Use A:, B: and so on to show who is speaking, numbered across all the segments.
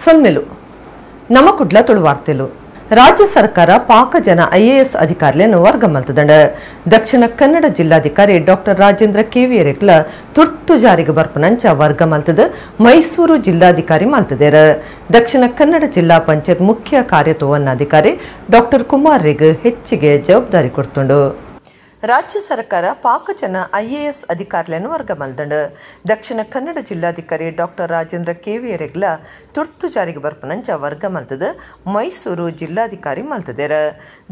A: ಸೊನ್ಮೆಲು ನಮ್ಮ ಕುಡ್ಲ ತುಳುವಾರ್ತೆಲು ರಾಜ್ಯ ಸರ್ಕಾರ ಪಾಕಜನ IAS ಅಧಿಕಾರಿಯನ್ನು ವರ್ಗ ಮಲ್ತದಂಡ ದಕ್ಷಿಣ ಕನ್ನಡ ಜಿಲ್ಲಾಧಿಕಾರಿ ಡಾಕ್ಟರ್ ರಾಜೇಂದ್ರ ಕೆವಿಯರೆಗ್ಲ ತುರ್ತು ಜಾರಿಗೆ ಬರ್ಪನಂಚ ವರ್ಗ ಮಲ್ತದ ಮೈಸೂರು ಜಿಲ್ಲಾಧಿಕಾರಿ ಮಲ್ತದೇರ ದಕ್ಷಿಣ ಕನ್ನಡ ಜಿಲ್ಲಾ ಪಂಚಾಯತ್ ಮುಖ್ಯ ಕಾರ್ಯತೋವನ್ನಾಧಿಕಾರಿ ಡಾಕ್ಟರ್ ಕುಮಾರ್ ರೆಗ್ ಹೆಚ್ಚಿಗೆ ಜವಾಬ್ದಾರಿ ಕೊಡ್ತುಂಡು ರಾಜ್ಯ ಸರ್ಕಾರ ಪಾಕಜನ IAS ಅಧಿಕಾರಿಯನ್ನು ವರ್ಗ ಮಲ್ದಂಡ ದಕ್ಷಿಣ ಕನ್ನಡ ಜಿಲ್ಲಾಧಿಕಾರಿ ಡಾಕ್ಟರ್ ರಾಜೇಂದ್ರ ಕೆವಿಯರೆಗ್ಲ ತುರ್ತು ಜಾರಿಗೆ ಬರ್ಪನಂಚ ವರ್ಗ ಮಲ್ತದ ಮೈಸೂರು ಜಿಲ್ಲಾಧಿಕಾರಿ ಮಲ್ತದೇರ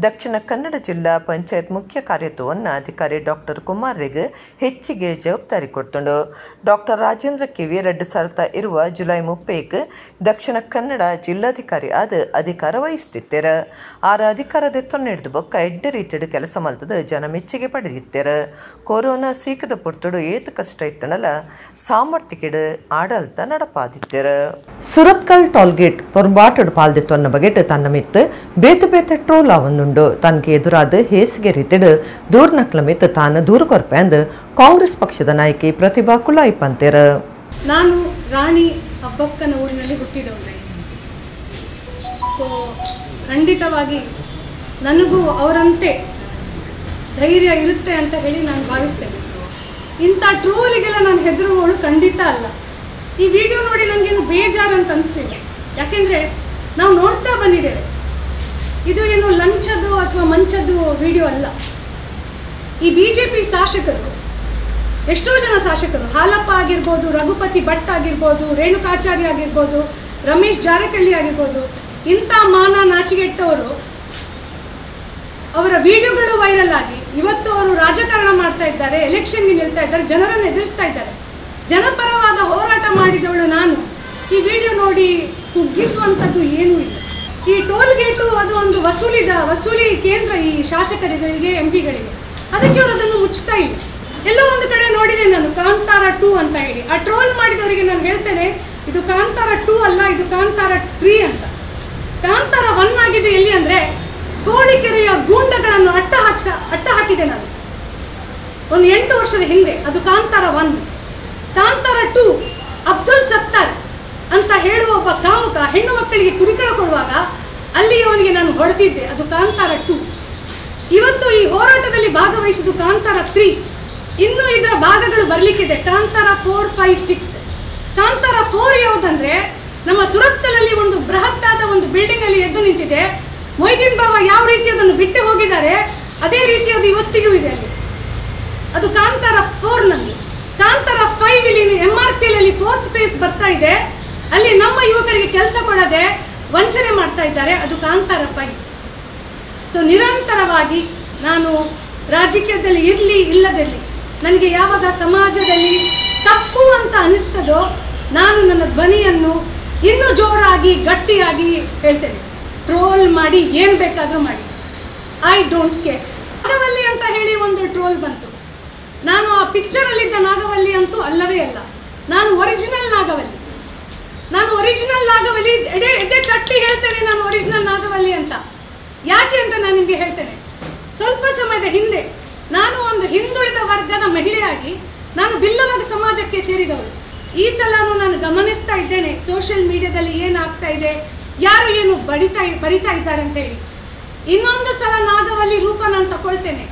A: ದಕ್ಷಿಣ ಕನ್ನಡ ಜಿಲ್ಲಾ ಪಂಚಾಯತ್ ಮುಖ್ಯ ಕಾರ್ಯತೋವನ್ನ ಅಧಿಕಾರಿ ಡಾಕ್ಟರ್ ಕುಮಾರ್ ರೆಗ್ ಹೆಚ್ಚಿಗೆ ಜವಾಬ್ದಾರಿ ಕೊಡ್ತುಂಡು ಡಾಕ್ಟರ್ ರಾಜೇಂದ್ರ ಕೆವಿಯರ್ 2020 ಜುಲೈ 30 ದಕ್ಷಿಣ ಕನ್ನಡ ಜಿಲ್ಲಾಧಿಕಾರಿ ಆದ ಅಧಿಕಾರ ವಹಿಸ್ತಿದ್ದೇರ ಆರ ಅಧಿಕಾರದ ತೊನ್ನೆಡ್ದು ಬೊಕ್ಕ ಎಡ್ಡೆ ರೀತಿಯ ಕೆಲಸ ಮಲ್ತದ ಜನ ಮೆಚ್ಚುಗೆ ಪಡೆದಿದ್ದಾರೆ ಕೊರೋನಾ ಸೀಕದ ಪೊರ್ತುಡು ಏತು ಕಷ್ಟ ಇತ್ತನಲ್ಲ ಸಾಮರ್ಥ್ಯಕೆಡು ಆಡಳಿತ ನಡಪಾದಿದ್ದಾರೆ ಸುರತ್ಕಲ್ ಟೋಲ್ಗೇಟ್ ಪೊರ್ಬಾಟಡು ಪಾಲ್ದಿತ್ತೊನ್ನ ಬಗೆಟ್ ತನ್ನ ಮಿತ್ತು ಬೇತೆ ಬೇತೆ ಟ್ರೋಲ್ ಅವನ್ನುಂಡು ತನಗೆ ಎದುರಾದ ಹೇಸಿಗೆ ರೀತಿಡು ದೂರ್ನಕ್ಲ ಮಿತ್ತು ತಾನು ದೂರ ಕೊರ್ಪೆ ಅಂದು ಕಾಂಗ್ರೆಸ್ ಪಕ್ಷದ ನಾಯಕಿ ಪ್ರತಿಭಾ ಕುಳಾಯಿ ಪಂತೇರ
B: ನಾನು ರಾಣಿ ಅಬ್ಬಕ್ಕನ ಊರಿನಲ್ಲಿ ಹುಟ್ಟಿದವಳೆ. ಸೊ ಖಂಡಿತವಾಗಿ ನನಗೂ ಅವರಂತೆ ಧೈರ್ಯ ಇರುತ್ತೆ ಅಂತ ಹೇಳಿ ನಾನು ಭಾವಿಸ್ತೇನೆ. ಇಂಥ ಟ್ರೋಲಿಗೆಲ್ಲ ನಾನು ಹೆದರುವವಳು ಖಂಡಿತ ಅಲ್ಲ. ಈ ವಿಡಿಯೋ ನೋಡಿ ನನಗೇನು ಬೇಜಾರು ಅಂತ ಅನಿಸ್ತಿಲ್ಲ. ಯಾಕೆಂದರೆ ನಾವು ನೋಡ್ತಾ ಬಂದಿದ್ದೇವೆ, ಇದು ಏನು ಲಂಚದ್ದು ಅಥವಾ ಮಂಚದ್ದು ವಿಡಿಯೋ ಅಲ್ಲ. ಈ BJP ಶಾಸಕರು, ಎಷ್ಟೋ ಜನ ಶಾಸಕರು, ಹಾಲಪ್ಪ ಆಗಿರ್ಬೋದು, ರಘುಪತಿ ಭಟ್ ಆಗಿರ್ಬೋದು, ರೇಣುಕಾಚಾರ್ಯ ಆಗಿರ್ಬೋದು, ರಮೇಶ್ ಜಾರಕಿಹೊಳಿ ಆಗಿರ್ಬೋದು, ಇಂಥ ಮಾನ ನಾಚಿಗೆಟ್ಟವರು ಅವರ ವಿಡಿಯೋಗಳು ವೈರಲ್ ಆಗಿ ಇವತ್ತು ಅವರು ರಾಜಕಾರಣ ಮಾಡ್ತಾ ಇದ್ದಾರೆ, ಎಲೆಕ್ಷನ್ಗೆ ನಿಲ್ತಾ ಇದ್ದಾರೆ, ಜನರನ್ನು ಎದುರಿಸ್ತಾ ಇದ್ದಾರೆ. ಜನಪರವಾದ ಹೋರಾಟ ಮಾಡಿದವಳು ನಾನು ಈ ವಿಡಿಯೋ ನೋಡಿ ಕುಗ್ಗಿಸುವಂಥದ್ದು ಏನೂ ಇಲ್ಲ. ಈ ಟೋಲ್ ಗೇಟು ಅದು ಒಂದು ವಸೂಲಿ ಕೇಂದ್ರ ಈ ಶಾಸಕರುಗಳಿಗೆ, MP ಗಳಿಗೆ. ಅದಕ್ಕೆ ಅವರು ಅದನ್ನು ಮುಚ್ಚುತ್ತಾ ಇಲ್ಲ. ಎಲ್ಲೋ ಒಂದು ಕಡೆ ನೋಡಿದೆ ನಾನು ಕಾಂತಾರ 2 ಅಂತ ಹೇಳಿ. ಆ ಟ್ರೋಲ್ ಮಾಡಿದವರಿಗೆ ನಾನು ಹೇಳ್ತೇನೆ, ಇದು ಕಾಂತಾರ 2 ಅಲ್ಲ, ಇದು ಕಾಂತಾರ 3 ಅಂತ. ಕಾಂತಾರ 1 ಆಗಿದೆ ಎಲ್ಲಿ ಅಂದರೆ ಕೋಡಿಕೆರೆಯ ಗೂಂಡಗಳನ್ನು ಅಟ್ಟ ಹಾಕಿದೆ ನಾನು ಒಂದು 8 ವರ್ಷದ ಹಿಂದೆ. ಅದು ಕಾಂತಾರ 1. ಕಾಂತಾರ 2 ಅಬ್ದುಲ್ ಸತ್ತಾರ್ ಅಂತ ಹೇಳುವ ಒಬ್ಬ ಕಾಮುಕ ಹೆಣ್ಣು ಮಕ್ಕಳಿಗೆ ಕಿರುಕುಳ ಕೊಡುವಾಗ ಅಲ್ಲಿ ಅವನಿಗೆ ನಾನು ಹೊಡೆದಿದ್ದೆ. ಅದು ಕಾಂತಾರ 2. ಇವತ್ತು ಈ ಹೋರಾಟದಲ್ಲಿ ಭಾಗವಹಿಸಿದ್ದು ಕಾಂತಾರ 3. ಇನ್ನು ಇದರ ಭಾಗಗಳು ಬರಲಿಕ್ಕಿದೆ. ಕಾಂತಾರ 4, 5, 6. ಕಾಂತಾರ 4 ಯಾವುದಂದ್ರೆ ನಮ್ಮ ಸುರತ್ಕಲಲ್ಲಿ ಒಂದು ಬೃಹತ್ತಾದ ಒಂದು ಬಿಲ್ಡಿಂಗ್ ಅಲ್ಲಿ ಎದ್ದು ನಿಂತಿದೆ. ಮೊಯ್ದೀನ್ ಬಾಬಾ ಯಾವ ರೀತಿ ಅದನ್ನು ಬಿಟ್ಟು ಹೋಗಿದ್ದಾರೆ ಅದೇ ರೀತಿ ಅದು ಇವತ್ತಿಗೂ ಇದೆ ಅಲ್ಲಿ. ಅದು ಕಾಂತಾರ 4 ನಲ್ಲಿ. ಕಾಂತಾರ 5 ಇಲ್ಲಿ MRP ಅಲ್ಲಿ 4th ಫೇಸ್ ಬರ್ತಾ ಇದೆ. ಅಲ್ಲಿ ನಮ್ಮ ಯುವಕರಿಗೆ ಕೆಲಸ ಕೊಡದೆ ವಂಚನೆ ಮಾಡ್ತಾ ಇದ್ದಾರೆ. ಅದು ಕಾಂತಾರ 5. ಸೊ ನಿರಂತರವಾಗಿ ನಾನು ರಾಜಕೀಯದಲ್ಲಿ ಇರಲಿ ಇಲ್ಲದಿರಲಿ, ನನಗೆ ಯಾವಾಗ ಸಮಾಜದಲ್ಲಿ ತಪ್ಪು ಅಂತ ಅನಿಸ್ತದೋ ನಾನು ನನ್ನ ಧ್ವನಿಯನ್ನು ಇನ್ನೂ ಜೋರಾಗಿ ಗಟ್ಟಿಯಾಗಿ ಹೇಳ್ತೇನೆ. ಟ್ರೋಲ್ ಮಾಡಿ ಏನು ಬೇಕಾದರೂ ಮಾಡಿ, ಐ ಡೋಂಟ್ ಕೇರ್. ನಾಗವಲ್ಲಿ ಅಂತ ಹೇಳಿ ಒಂದು ಟ್ರೋಲ್ ಬಂತು. ನಾನು ಆ ಪಿಕ್ಚರಲ್ಲಿದ್ದ ನಾಗವಲ್ಲಿ ಅಂತೂ ಅಲ್ಲವೇ ಅಲ್ಲ. ನಾನು ಒರಿಜಿನಲ್ ನಾಗವಲ್ಲಿ ಎದೆ ತಟ್ಟಿ ಹೇಳ್ತೇನೆ, ನಾನು ಒರಿಜಿನಲ್ ನಾಗವಲ್ಲಿ ಅಂತ. ಯಾಕೆ ಅಂತ ನಾನು ನಿಮಗೆ ಹೇಳ್ತೇನೆ. ಸ್ವಲ್ಪ ಸಮಯದ ಹಿಂದೆ ನಾನು ಒಂದು ಹಿಂದುಳಿದ ವರ್ಗದ ಮಹಿಳೆಯಾಗಿ ನಾನು ಬಿಲ್ಲವಾಗ ಸಮಾಜಕ್ಕೆ ಸೇರಿದವಳು. ಈ ಸಲನೂ ನಾನು ಗಮನಿಸ್ತಾ ಇದ್ದೇನೆ ಸೋಷಿಯಲ್ ಮೀಡಿಯಾದಲ್ಲಿ ಏನಾಗ್ತಾ ಇದೆ, ಯಾರು ಏನು ಬರಿತಾ ಇದ್ದಾರೆ ಅಂತ ಹೇಳಿ. ಇನ್ನೊಂದು ಸಲ ನಾಗವಲ್ಲಿ ರೂಪ ನಾನು ತಗೊಳ್ತೇನೆ.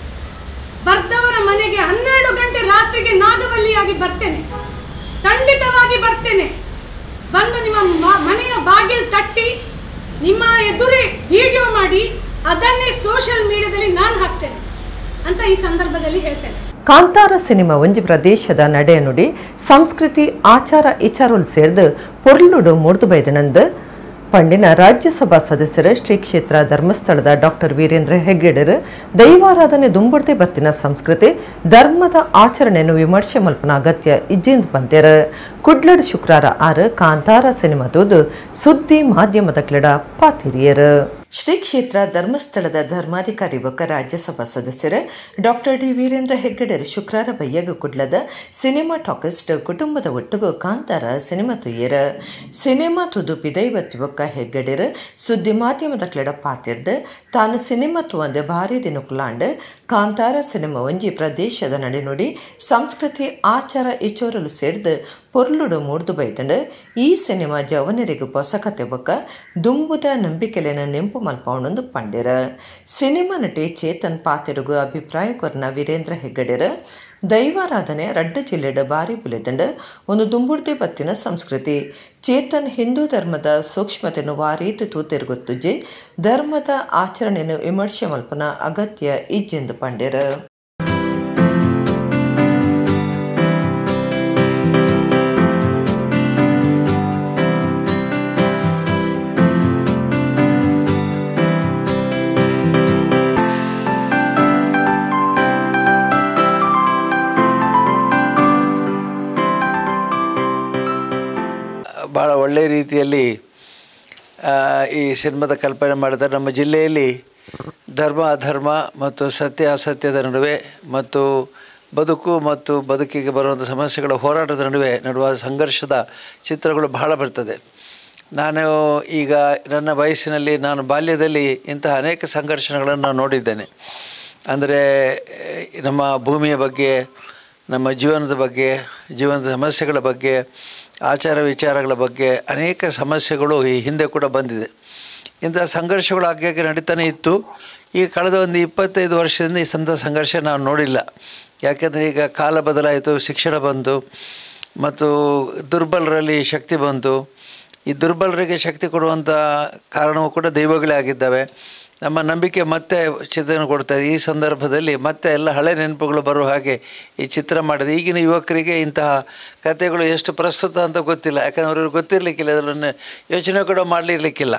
B: ಬರ್ದವರ ಮನೆಗೆ 12 ಗಂಟೆ ರಾತ್ರಿಗೆ ನಾಗವಲ್ಲಿಯಾಗಿ ಬರ್ತೇನೆ, ಖಂಡಿತವಾಗಿ ಬರ್ತೇನೆ. ಬಂದು ನಿಮ್ಮ ಮನೆಯ ಬಾಗಿಲು ತಟ್ಟಿ ನಿಮ್ಮ ಎದುರೇ ವಿಡಿಯೋ ಮಾಡಿ ಅದನ್ನೇ ಸೋಷಿಯಲ್ ಮೀಡಿಯಾದಲ್ಲಿ ನಾನು ಹಾಕ್ತೇನೆ ಅಂತ ಈ ಸಂದರ್ಭದಲ್ಲಿ ಹೇಳ್ತೇನೆ.
A: ಕಾಂತಾರ ಸಿನಿಮಾ ಒಂಜಿ ಪ್ರದೇಶದ ನಡೆ ನುಡಿ ಸಂಸ್ಕೃತಿ ಆಚಾರ ವಿಚಾರಗಳು ಸೇರಿದು ಪೊರ್ಲುಡು ಮುರಿದು ಬೈದನಂದು ಪಂಡಿನ ರಾಜ್ಯಸಭಾ ಸದಸ್ಯರ ಶ್ರೀ ಕ್ಷೇತ್ರ ಧರ್ಮಸ್ಥಳದ ಡಾಕ್ಟರ್ ವೀರೇಂದ್ರ ಹೆಗ್ಗಡೆರು ದೈವಾರಾಧನೆ ದುಂಬುಡ್ದೆ ಬತ್ತಿನ ಸಂಸ್ಕೃತಿ ಧರ್ಮದ ಆಚರಣೆಯನ್ನು ವಿಮರ್ಶೆ ಮಲ್ಪನ ಅಗತ್ಯ ಇಜ್ಜಿಂದು ಬಂತೇರ ಕುಡ್ಲಡ್ ಶುಕ್ರವಾರ 6 ಕಾಂತಾರ ಸಿನಿಮಾ ತೂದು ಸುದ್ದಿ ಮಾಧ್ಯಮದ ಕ್ಲಡ ಪಾತಿರಿಯರು ಶ್ರೀ ಕ್ಷೇತ್ರ ಧರ್ಮಸ್ಥಳದ ಧರ್ಮಾಧಿಕಾರಿ ಬೊಕ್ಕ ರಾಜ್ಯಸಭಾ ಸದಸ್ಯರ ಡಾಕ್ಟರ್ ಡಿ ವೀರೇಂದ್ರ ಹೆಗ್ಗಡೆರು ಶುಕ್ರವಾರ ಬಯ್ಯಗ ಕುಡ್ಲದ ಸಿನಿಮಾ ಟಾಕಿಸ್ಟ್ ಕುಟುಂಬದ ಒಟ್ಟಿಗೂ ಕಾಂತಾರ ಸಿನಿಮಾ ತುಯ್ಯರ ಸಿನಿಮಾ ತುದು ಪಿದೈ ಬತ್ತಿ ಬೊಕ್ಕ ಹೆಗ್ಗಡೆರು ಸುದ್ದಿ ಮಾಧ್ಯಮದ ಕ್ಲಡ ಪಾತಿರ್ದು ತಾನು ಸಿನಿಮಾ ತುವಂದೆ ಭಾರಿ ದಿನಕುಲಾಂಡ್ ಕಾಂತಾರ ಸಿನಿಮಾ ಒಂಜಿ ಪ್ರದೇಶದ ನಡೆನುಡಿ ಸಂಸ್ಕೃತಿ ಆಚಾರ ಇಚೋರಲು ಸೇರಿದು ಪೊರ್ಲುಡು ಮೂಡ್ದು ಬೈತಂಡು ಈ ಸಿನಿಮಾ ಜವನರಿಗೂ ಹೊಸ ಕತೆ ಬೊಕ್ಕ ದುಂಬುದ ನಂಬಿಕೆಲೆನ ನೆಂಪು ಮಲ್ಪವೊಂದು ಪಂಡಿರ. ಸಿನಿಮಾ ನಟಿ ಚೇತನ್ ಪಾತೆರುಗು ಅಭಿಪ್ರಾಯ ಕೊರ್ನ ವೀರೇಂದ್ರ ಹೆಗ್ಗಡೆರ ದೈವಾರಾಧನೆ ರಡ್ಡ ಜಿಲ್ಲೆಡ್ ಬಾರಿ ಬುಲೆದಂಡು ಒಂದು ದುಂಬುಡ್ದೆ ಬತ್ತಿನ ಸಂಸ್ಕೃತಿ. ಚೇತನ್ ಹಿಂದೂ ಧರ್ಮದ ಸೂಕ್ಷ್ಮತೆಯನ್ನು ವಾರೀತು ತೂತೆರ್ಗೊತ್ತುಜೆ ಧರ್ಮದ ಆಚರಣೆಯನ್ನು ವಿಮರ್ಶೆ ಮಲ್ಪನ ಅಗತ್ಯ ಇಜ್ಜೆಂದು ಪಂಡಿರ.
C: ಭಾಳ ಒಳ್ಳೆಯ ರೀತಿಯಲ್ಲಿ ಈ ಸಿನಿಮಾದ ಕಲ್ಪನೆ ಮಾಡಿದ್ದಾರೆ. ನಮ್ಮ ಜಿಲ್ಲೆಯಲ್ಲಿ ಧರ್ಮ ಅಧರ್ಮ ಮತ್ತು ಸತ್ಯ ಅಸತ್ಯದ ನಡುವೆ ಮತ್ತು ಬದುಕು ಮತ್ತು ಬದುಕಿಗೆ ಬರುವಂಥ ಸಮಸ್ಯೆಗಳ ಹೋರಾಟದ ನಡುವೆ ನಡುವ ಸಂಘರ್ಷದ ಚಿತ್ರಗಳು ಬಹಳ ಬರ್ತದೆ. ನಾನು ಈಗ ನನ್ನ ವಯಸ್ಸಿನಲ್ಲಿ ನಾನು ಬಾಲ್ಯದಲ್ಲಿ ಇಂತಹ ಅನೇಕ ಸಂಘರ್ಷಗಳನ್ನು ನೋಡಿದ್ದೇನೆ. ಅಂದರೆ ನಮ್ಮ ಭೂಮಿಯ ಬಗ್ಗೆ, ನಮ್ಮ ಜೀವನದ ಬಗ್ಗೆ, ಜೀವನದ ಸಮಸ್ಯೆಗಳ ಬಗ್ಗೆ, ಆಚಾರ ವಿಚಾರಗಳ ಬಗ್ಗೆ ಅನೇಕ ಸಮಸ್ಯೆಗಳು ಈ ಹಿಂದೆ ಕೂಡ ಬಂದಿದೆ. ಇಂಥ ಸಂಘರ್ಷಗಳು ಆಗಾಗ್ಗೆ ನಡೀತಾನೆ ಇತ್ತು. ಈ ಕಳೆದ ಒಂದು 25 ವರ್ಷದಿಂದ ಈ ಸಂಘರ್ಷ ನಾವು ನೋಡಿಲ್ಲ. ಯಾಕೆಂದರೆ ಈಗ ಕಾಲ ಬದಲಾಯಿತು, ಶಿಕ್ಷಣ ಬಂತು ಮತ್ತು ದುರ್ಬಲರಲ್ಲಿ ಶಕ್ತಿ ಬಂತು. ಈ ದುರ್ಬಲರಿಗೆ ಶಕ್ತಿ ಕೊಡುವಂಥ ಕಾರಣವೂ ಕೂಡ ದೈವಗಳೇ ಆಗಿದ್ದಾವೆ. ನಮ್ಮ ನಂಬಿಕೆ ಮತ್ತೆ ಚಿತ್ರಣ ಕೊಡ್ತಾಯಿದೆ. ಈ ಸಂದರ್ಭದಲ್ಲಿ ಮತ್ತೆ ಎಲ್ಲ ಹಳೆ ನೆನಪುಗಳು ಬರುವ ಹಾಗೆ ಈ ಚಿತ್ರ ಮಾಡಿದೆ. ಈಗಿನ ಯುವಕರಿಗೆ ಇಂತಹ ಕಥೆಗಳು ಎಷ್ಟು ಪ್ರಸ್ತುತ ಅಂತ ಗೊತ್ತಿಲ್ಲ. ಯಾಕಂದರೆ ಅವ್ರಿಗೆ ಗೊತ್ತಿರಲಿಕ್ಕಿಲ್ಲ, ಅದನ್ನು ಯೋಚನೆ ಕೂಡ ಮಾಡಲಿರ್ಲಿಕ್ಕಿಲ್ಲ.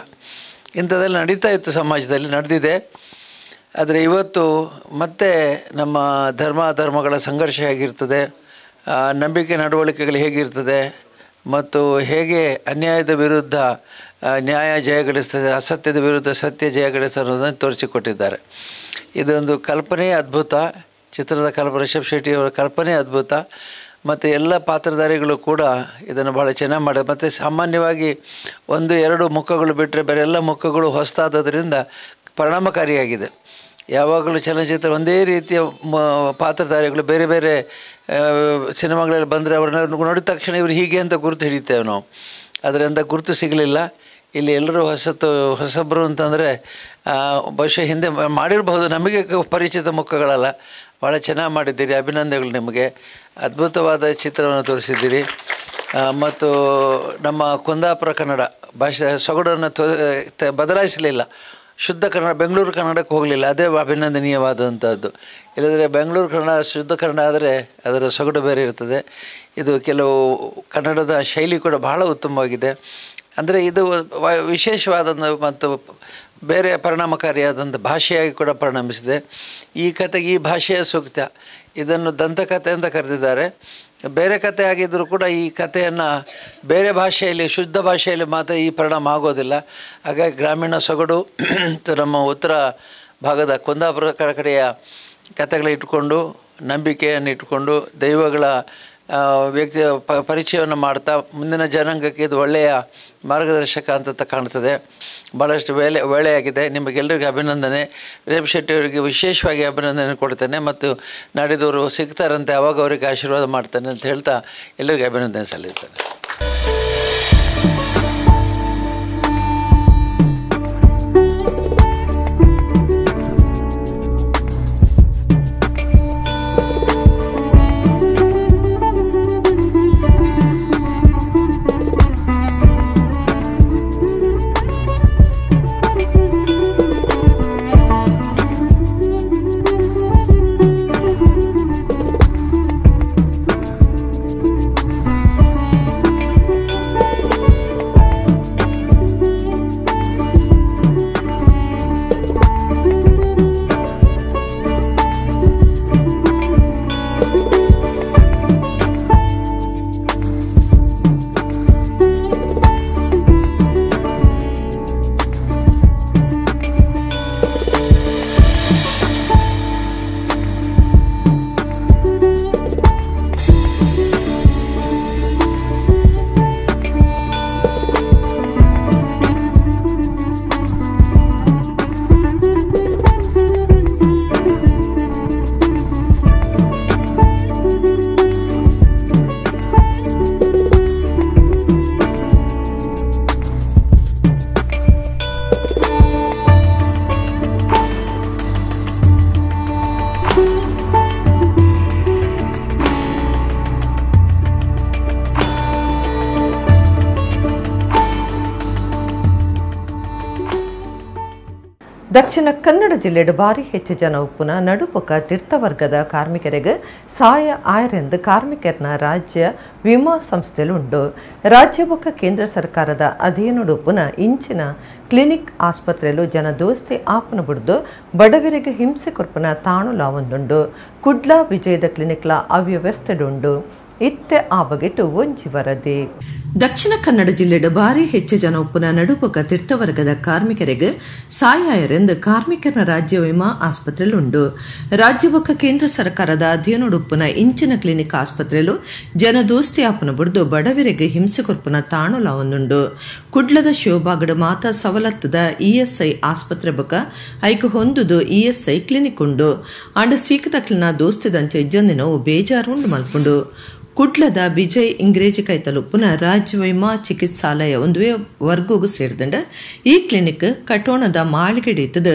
C: ಇಂಥದ್ದೆಲ್ಲ ನಡೀತಾ ಇತ್ತು, ಸಮಾಜದಲ್ಲಿ ನಡೆದಿದೆ. ಆದರೆ ಇವತ್ತು ಮತ್ತೆ ನಮ್ಮ ಧರ್ಮಗಳ ಸಂಘರ್ಷ ಹೇಗಿರ್ತದೆ, ನಂಬಿಕೆ ನಡವಳಿಕೆಗಳು ಹೇಗಿರ್ತದೆ ಮತ್ತು ಹೇಗೆ ಅನ್ಯಾಯದ ವಿರುದ್ಧ ನ್ಯಾಯ ಜಯಗಳಿಸ್ತದೆ, ಅಸತ್ಯದ ವಿರುದ್ಧ ಸತ್ಯ ಜಯಗಳಿಸ್ತದೆ ಅನ್ನೋದನ್ನು ತೋರಿಸಿಕೊಟ್ಟಿದ್ದಾರೆ. ಇದೊಂದು ಕಲ್ಪನೆ ಅದ್ಭುತ. ಚಿತ್ರದ ರಿಷಬ್ ಶೆಟ್ಟಿಯವರ ಕಲ್ಪನೆ ಅದ್ಭುತ ಮತ್ತು ಎಲ್ಲ ಪಾತ್ರಧಾರಿಗಳು ಕೂಡ ಇದನ್ನು ಭಾಳ ಚೆನ್ನಾಗಿ ಮಾಡಿದ್ದಾರೆ. ಮತ್ತು ಸಾಮಾನ್ಯವಾಗಿ 1-2 ಮುಖಗಳು ಬಿಟ್ಟರೆ ಬೇರೆ ಎಲ್ಲ ಮುಖಗಳು ಹೊಸದಾದ್ದರಿಂದ ಪರಿಣಾಮಕಾರಿಯಾಗಿದೆ. ಯಾವಾಗಲೂ ಚಲನಚಿತ್ರ ಒಂದೇ ರೀತಿಯ ಪಾತ್ರಧಾರಿಗಳು ಬೇರೆ ಬೇರೆ ಸಿನಿಮಾಗಳಲ್ಲಿ ಬಂದರೆ ಅವ್ರನ್ನ ನೋಡಿದ ತಕ್ಷಣ ಇವರು ಹೀಗೆ ಅಂತ ಗುರುತು ಹಿಡಿತೇವೆ ನಾವು. ಅದರಿಂದ ಗುರುತು ಸಿಗಲಿಲ್ಲ. ಇಲ್ಲಿ ಎಲ್ಲರೂ ಹೊಸಬರು ಅಂತಂದರೆ ಬಹುಶಃ ಹಿಂದೆ ಮಾಡಿರಬಹುದು, ನಮಗೆ ಪರಿಚಿತ ಮುಖಗಳಲ್ಲ. ಭಾಳ ಚೆನ್ನಾಗಿ ಮಾಡಿದ್ದೀರಿ, ಅಭಿನಂದನೆಗಳು ನಿಮಗೆ. ಅದ್ಭುತವಾದ ಚಿತ್ರವನ್ನು ತೋರಿಸಿದ್ದೀರಿ. ಮತ್ತು ನಮ್ಮ ಕುಂದಾಪುರ ಕನ್ನಡ ಭಾಷೆ ಸೊಗಡನ್ನು ಬದಲಾಯಿಸಲಿಲ್ಲ. ಶುದ್ಧ ಕನ್ನಡ, ಬೆಂಗಳೂರು ಕನ್ನಡಕ್ಕೆ ಹೋಗಲಿಲ್ಲ. ಅದೇ ಅಭಿನಂದನೀಯವಾದಂಥದ್ದು. ಇಲ್ಲದ್ರೆ ಬೆಂಗಳೂರು ಕನ್ನಡ ಶುದ್ಧ ಕನ್ನಡ ಆದರೆ ಅದರ ಸೊಗಡು ಬೇರೆ ಇರ್ತದೆ. ಇದು ಕೆಲವು ಕನ್ನಡದ ಶೈಲಿ ಕೂಡ ಬಹಳ ಉತ್ತಮವಾಗಿದೆ. ಅಂದರೆ ಇದು ವಿಶೇಷವಾದಂಥ ಮತ್ತು ಬೇರೆ ಪರಿಣಾಮಕಾರಿಯಾದಂಥ ಭಾಷೆಯಾಗಿ ಕೂಡ ಪರಿಣಮಿಸಿದೆ. ಈ ಕಥೆಗೆ ಈ ಭಾಷೆಯ ಸೂಕ್ತ. ಇದನ್ನು ದಂತಕಥೆ ಅಂತ ಕರೆದಿದ್ದಾರೆ. ಬೇರೆ ಕಥೆ ಆಗಿದ್ದರೂ ಕೂಡ ಈ ಕಥೆಯನ್ನು ಬೇರೆ ಭಾಷೆಯಲ್ಲಿ, ಶುದ್ಧ ಭಾಷೆಯಲ್ಲಿ ಮಾತ್ರ ಈ ಪರಿಣಾಮ ಆಗೋದಿಲ್ಲ. ಹಾಗಾಗಿ ಗ್ರಾಮೀಣ ಸೊಗಡು ನಮ್ಮ ಉತ್ತರ ಭಾಗದ ಕುಂದಾಪುರ ಕಡೆಯ ಕಥೆಗಳ ಇಟ್ಕೊಂಡು, ನಂಬಿಕೆಯನ್ನು ಇಟ್ಕೊಂಡು, ದೈವಗಳ ವ್ಯಕ್ತಿಯ ಪರಿಚಯವನ್ನು ಮಾಡ್ತಾ ಮುಂದಿನ ಜನಾಂಗಕ್ಕೆ ಇದು ಒಳ್ಳೆಯ ಮಾರ್ಗದರ್ಶಕ ಅಂತ ಕಾಣ್ತದೆ. ಭಾಳಷ್ಟು ವೇಳೆಯಾಗಿದೆ. ನಿಮಗೆಲ್ಲರಿಗೂ ಅಭಿನಂದನೆ. ರೇಪ್ ಶೆಟ್ಟಿಯವರಿಗೆ ವಿಶೇಷವಾಗಿ ಅಭಿನಂದನೆ ಕೊಡ್ತೇನೆ ಮತ್ತು ನಾಡಿದವರು ಸಿಗ್ತಾರಂತೆ, ಆವಾಗ ಅವರಿಗೆ ಆಶೀರ್ವಾದ ಮಾಡ್ತೇನೆ ಅಂತ ಹೇಳ್ತಾ ಎಲ್ಲರಿಗೂ ಅಭಿನಂದನೆ ಸಲ್ಲಿಸ್ತೇನೆ.
A: ದಕ್ಷಿಣ ಕನ್ನಡ ಜಿಲ್ಲೆಡು ಭಾರಿ ಹೆಚ್ಚು ಜನ ಉಪ್ಪುನ ನಡುಪುಕ ತೀರ್ಥವರ್ಗದ ಕಾರ್ಮಿಕರಿಗೆ ಸಹಾಯ ಆಯರೆಂದು ಕಾರ್ಮಿಕರನ ರಾಜ್ಯ ವಿಮಾ ಸಂಸ್ಥೆಯಲ್ಲುಂಡು. ರಾಜ್ಯ ಬೊಕ್ಕ ಕೇಂದ್ರ ಸರ್ಕಾರದ ಅಧೀನಡುಪ್ಪುನ ಇಂಚಿನ ಕ್ಲಿನಿಕ್ ಆಸ್ಪತ್ರೆಯಲ್ಲೂ ಜನ ದೋಸ್ತಿ ಆಪನ ಬಿಡ್ದು ಬಡವರಿಗೆ ಹಿಂಸೆ ಕೊರ್ಪುನ ತಾಣುಲ ಒಂದುಂಡು. ಕುಡ್ಲಾ ವಿಜಯದ ಕ್ಲಿನಿಕ್ಲ ಅವ್ಯವಸ್ಥೆಡುಂಡು. ಇತ್ತೆ ಆ ಬಗೆಟ್ಟು ಒಂಜಿ ವರದಿ. ದಕ್ಷಿಣ ಕನ್ನಡ ಜಿಲ್ಲೆಡು ಭಾರಿ ಹೆಚ್ಚು ಜನ ಉಪ್ಪುನ ನಡುಪುಕ ತೀರ್ಥವರ್ಗದ ಕಾರ್ಮಿಕರಿಗೆ ಸಹಾಯರೆಂದು ಕಾರ್ಮಿಕರ ರಾಜ್ಯ ವಿಮಾ ಆಸ್ಪತ್ರೆಯಲ್ಲುಂಡು. ರಾಜ್ಯ ಬೊಕ್ಕ ಕೇಂದ್ರ ಸರ್ಕಾರದ ಅಧೀನಡುಪ್ಪುನ ಇಂಚಿನ ಕ್ಲಿನಿಕ್ ಆಸ್ಪತ್ರೆಯಲ್ಲೂ ಜನ ದೋಸ್ತಿ ಆಪನ ಬಿಡ್ದು ಬಡವರಿಗೆ ಹಿಂಸೆ ಕೊರ್ಪುನ ತಾಣುಲ ಒಂದುಂಡು. ಕುಡ್ಲದ ಶಿವಬಾಗಡು ಮಾತಾ ಸವಲತ್ತದ ಇಎಸ್ಐ ಆಸ್ಪತ್ರೆ ಬೊಕ್ಕ ಐಕು ಹೊಂದುದು ಇಎಸ್ಐ ಕ್ಲಿನಿಕ್ ಉಂಡು. ಆಂಡ ಸೀಕದಕ್ಲಿನ ದೋಸ್ತಿದಂಚೆ ಇಜ್ಜಂದಿನವು ಬೇಜಾರುಂಡು ಮಲ್ಪುಂಡು. ಕುಡ್ಲದ ಬಿಜಯ್ ಇಂಗ್ರೇಜಿ ಕೈತಲುಪ್ಪುನ ರಾಜ್ಯ ವಿಮಾ ಚಿಕಿತ್ಸಾಲಯ ಒಂದುವೇ ವರ್ಗಗೂ ಸೇರಿದಂಡ ಈ ಕ್ಲಿನಿಕ್ ಕಟೋಣದ ಮಾಳಿಗೆಡಿತದ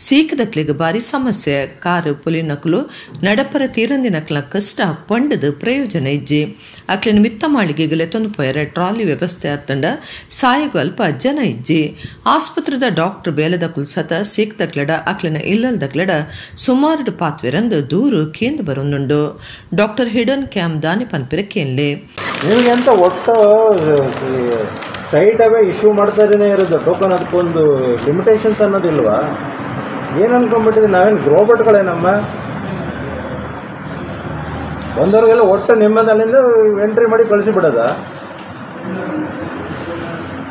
A: ಸೀಕದಕ್ಲಿಗೆ ಬಾರಿ ಸಮಸ್ಯೆ. ಕಾರು ಪುಲಿ ನಕಲು ನಡಪರ ತೀರಂದಿನಕ್ಲ ಕಷ್ಟ ಪಂಡದ ಪ್ರಯೋಜನ ಇಜ್ಜಿ ಅಕ್ಲಿನ ಮಿತ್ತ ಮಾಳಿಗೆಗಲೆ ತೊಂದು ಪೋಯರ ಟ್ರಾಲಿ ವ್ಯವಸ್ಥೆ ಅತ್ತಂಡ ಸಾಯಿಗೂ ಅಲ್ಪ ಜನ ಇಜ್ಜಿ. ಆಸ್ಪತ್ರೆದ ಡಾಕ್ಟರ್ ಬೇಲದ ಕುಲ್ಸತ ಸೀಕದಕ್ಲಡ ಅಕ್ಲಿನ ಇಲ್ಲಲ್ದಕ್ಲಡ ಸುಮಾರು ಪಾತ್ವೆರಂದು ದೂರು ಕೇಂದ್ರ ಬರೊಂದುಂಡು. ಡಾಕ್ಟರ್ ಹಿಡನ್ ಕ್ಯಾಮ್ ದಾನಿ ಪನ್ಪಿರಕ್ಕೇನ್ಲೆ
D: ನಿಮಗೆಂತ ಒಟ್ಟು ಸ್ಟ್ರೈಟ್ ಅವೇ ಇಶ್ಯೂ ಮಾಡ್ತಾರೇನೆ ಇರೋದು ಟೋಕನ್, ಅದಕ್ಕೊಂದು ಲಿಮಿಟೇಷನ್ಸ್ ಅನ್ನೋದಿಲ್ವಾ? ಏನು ಅನ್ಕೊಂಡ್ಬಿಟ್ಟಿದೆ, ನಾವೇನು ರೋಬೋಟ್ಗಳೇನಮ್ಮ? ಬಂದವ್ರಿಗೆಲ್ಲ ಒಟ್ಟು ನಿಮ್ಮದಲ್ಲಿಂದ ಎಂಟ್ರಿ ಮಾಡಿ ಕಳಿಸಿಬಿಡೋದ?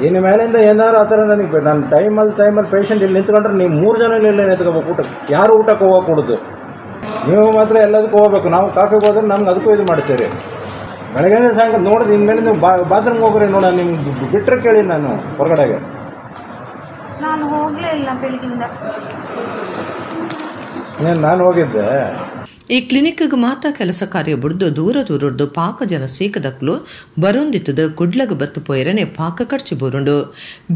D: ಇನ್ನು ಮೇಲಿಂದ ಏನಾದ್ರು ಆ ಥರ ನನಗೆ ನಾನು ಟೈಮಲ್ಲಿ ಪೇಷಂಟ್ ಇಲ್ಲಿ ನಿಂತ್ಕೊಂಡ್ರೆ ನೀವು 3 ಜನ ಇಲ್ಲ ನಿಂತ್ಕೋಬೇಕು ಊಟಕ್ಕೆ. ಯಾರು ಊಟಕ್ಕೆ ಹೋಗೋಕೆ ಕೊಡೋದು? ನೀವು ಮಾತ್ರ ಎಲ್ಲದಕ್ಕೂ ಹೋಗ್ಬೇಕು. ನಾವು ಕಾಫಿಗೆ ಹೋದ್ರೆ ನಮ್ಗೆ ಅದಕ್ಕೂ ಇದು ಮಾಡ್ತೀರಿ. ಬೆಳಗ್ಗೆ ಸಾಯಂಕಾಲ ನೋಡಿದ್ರೆ ಇನ್ಮೇಲೆ ನೀವು ಬಾತ್ರೂಮ್ಗೆ ಹೋಗ್ರಿ ನೋಡ, ನಿಮ್ಗೆ ಬಿಟ್ಟರೆ ಕೇಳಿ ನಾನು ಹೊರಗಡೆಗೆ.
E: ನಾನು ಹೋಗಲೇ ಇಲ್ಲ ಬೆಳಗಿಂದ.
D: ನಾನು ಹೋಗಿದ್ದೆ.
A: ಈ ಕ್ಲಿನಿಕ್ಗೆ ಮಾತಾ ಕೆಲಸ ಕಾರ್ಯ ಬಿಡ್ದು ದೂರದ್ದು ಪಾಕ ಜನ ಸೀಕದಕ್ಲು ಬರೊಂದಿತ್ತದ ಕುಡ್ಲಗ ಬತ್ತು ಪೋಯರನೆ ಪಾಕ ಖರ್ಚು ಬೋರುಂಡು.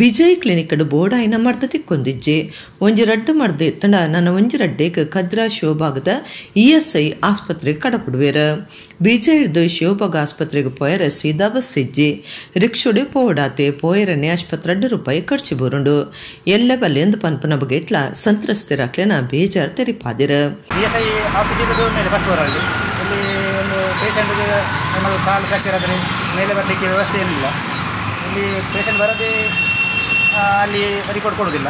A: ಬಿಜಯ್ ಕ್ಲಿನಿಕ್ ಬೋರ್ಡ್ ಐನ ಮರ್ದ ತಿಕ್ಕೊಂದಿಜ್ಜೆ ಒಂಜಿ ರಡ್ಡು ಮರ್ದೆ ತಂಡ ನನ್ನ ಒಂಜಿ ರಡ್ಡೇಕ್ ಕದ್ರಾ ಶಿವಭಾಗದ ಇಎಸ್ಐ ಆಸ್ಪತ್ರೆಗೆ ಕಡಪುಡುವೇರ. ಬಿಜಯ್ದು ಶಿವಭಾಗ ಆಸ್ಪತ್ರೆಗೆ ಪೋಯರ ಸೀದಾ ಬಸ್ ಇಜ್ಜಿ ರಿಕ್ಷುಡೆ ಪೋಡಾತೆ ಪೋಯರನೆ ಆಸ್ಪತ್ರೆ ₹2 ಖರ್ಚು ಬೋರುಂಡು. ಎಲ್ಲ ಬಲ್ಲೆಂದು ಪನ್ಪನ ಬಗೆಟ್ಲ ಸಂತ್ರಸ್ತಿರಾಕ್ಲೆನ ಬೇಜಾರ್ ತೆರಿಪಾದಿರ.
F: ಮೇಲೆ ಫಸ್ಟ್ ಫ್ಲೋರಲ್ಲಿ ಇಲ್ಲಿ ಒಂದು ಪೇಷಂಟ್ಗೆ ನಮ್ಮದು ಕಾಲು ಫ್ರ್ಯಾಕ್ಚರ್ ಆದರೆ ಮೇಲೆ ಬರಲಿಕ್ಕೆ ವ್ಯವಸ್ಥೆ ಏನಿಲ್ಲ. ಇಲ್ಲಿ ಪೇಷಂಟ್ ಬರೋದೇ ಅಲ್ಲಿ ರಿಪೋರ್ಟ್ ಕೊಡೋದಿಲ್ಲ.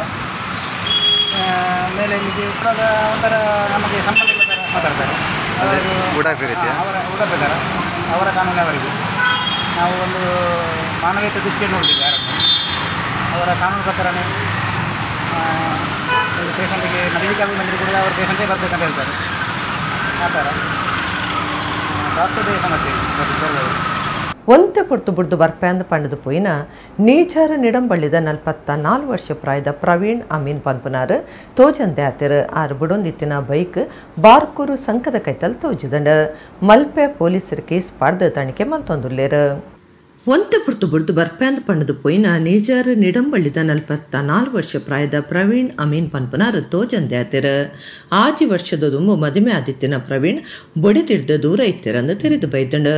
F: ಮೇಲೆ ಇಲ್ಲಿ ಒಂಥರ ನಮಗೆ ಸಂಬಂಧ ಇಲ್ಲ ಥರ ಮಾತಾಡ್ತಾರೆ. ಅವರ ಉಡಾಪೆ ಅವರ ಕಾನೂನಿನವರಿಗೆ ನಾವು ಒಂದು ಮಾನವೀಯತೆ ದೃಷ್ಟಿಯನ್ನು ನೋಡಲಿಲ್ಲ ಯಾರನ್ನು. ಅವರ ಕಾನೂನು ಪ್ರಕಾರನೇ ಒಂದು ಪೇಷಂಟಿಗೆ ಮೆಡಿಕಲ್ ಬಂದರೆ ಕೂಡ ಅವ್ರ ಪೇಷಂಟೇ ಬರಬೇಕಂತ ಹೇಳ್ತಾರೆ. ಆ ಥರ ಡಾಕ್ಟರ್ದೇ ಸಮಸ್ಯೆ
A: ಒಂತೆ ಪೊರ್ತು ಬುಡ್ದು ಬರ್ಪೆಂದು ಪಂಡದು ಪೋಯಿನ ನೀಚಾರ ನಿಡಂಬಳ್ಳಿದ 44 ವರ್ಷ ಪ್ರಾಯದ ಪ್ರವೀಣ್ ಅಮೀನ್ ಪನ್ಪುನಾರ್ ತೋಜಂದೆ ಆತಿರು. ಆರು ಬುಡೊಂದಿತ್ತಿನ ಬೈಕ್ ಬಾರ್ಕೂರು ಸಂಕದ ಕೈತಲ್ ತೋಜಿದಂಡ ಮಲ್ಪೆ ಪೊಲೀಸರು ಕೇಸ್ ಪಡ್ದು ತನಿಖೆ ಮಲ್ತೊಂದುಲ್ಲೇರು. ಒಂತೆ ಪುರ್ತು ಬುಡ್ದು ಬರ್ಪೆಂದು ಪಂಡದು ಪೋಯಿನ ನೇಜಾರು ನಿಡಂಬಳ್ಳಿದ 44 ವರ್ಷ ಪ್ರಾಯದ ಪ್ರವೀಣ್ ಅಮೀನ್ ಪನ್ಪನಾರ್ ತೋಜಂದೆ ಆತಿರು. ಆಜಿ ವರ್ಷದ ದುಂಬು ಮದುವೆ ಆದಿತ್ತಿನ ಪ್ರವೀಣ್ ಬೊಡಿತಿಡ್ದು ದೂರ ಇತ್ತಿರಂದು ತೆರೆದು ಬೈದಂಡು.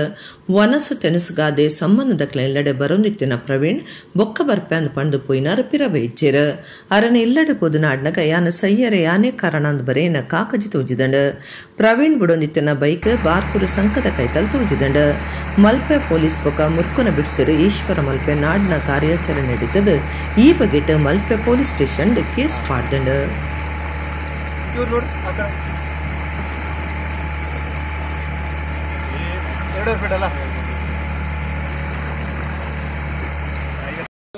A: ವನಸು ತೆನಸುಗಾದೆ ಸಂಬಂಧದಕ್ಲ ಇಲ್ಲಡೆ ಬರೊಂದಿತ್ತಿನ ಪ್ರವೀಣ್ ಬೊಕ್ಕ ಬರ್ಪೆಂದು ಪಂಡು ಪೋಯಿನಾರು ಪಿರವೆ ಇಜ್ಜೇರು. ಅರನೆ ಇಲ್ಲಡೆ ಪೋದು ನಾಡ್ನಗ ಯಾನ ಸಯ್ಯರೆ ಯಾನೇ ಕಾರಣ ಅಂದ್ ಬರೇನ ಕಾಕಜಿ ತೋಜಿದಂಡು. ಪ್ರವೀಣ್ ಬುಡೊಂದಿತ್ತಿನ ಬೈಕ್ ಬಾರ್ಕೂರು ಸಂಕದ ಕೈತಲ್ ತೋಜಿದಂಡು. ಮಲ್ಪೆ ಪೊಲೀಸ್ ಬೊಕ್ಕ ಮುರ್ಕುನ ಬಿಡಿಸಿರು ಈಶ್ವರ ಮಲ್ಪೆ ನಾಡಿನ ಕಾರ್ಯಾಚರಣೆ ನಡೀತದ. ಈ ಬಗೆಟ್ ಮಲ್ಪೆ ಪೊಲೀಸ್ ಸ್ಟೇಷನ್ ಕೇಸ್ ಪಾಡ್ದಂಡು.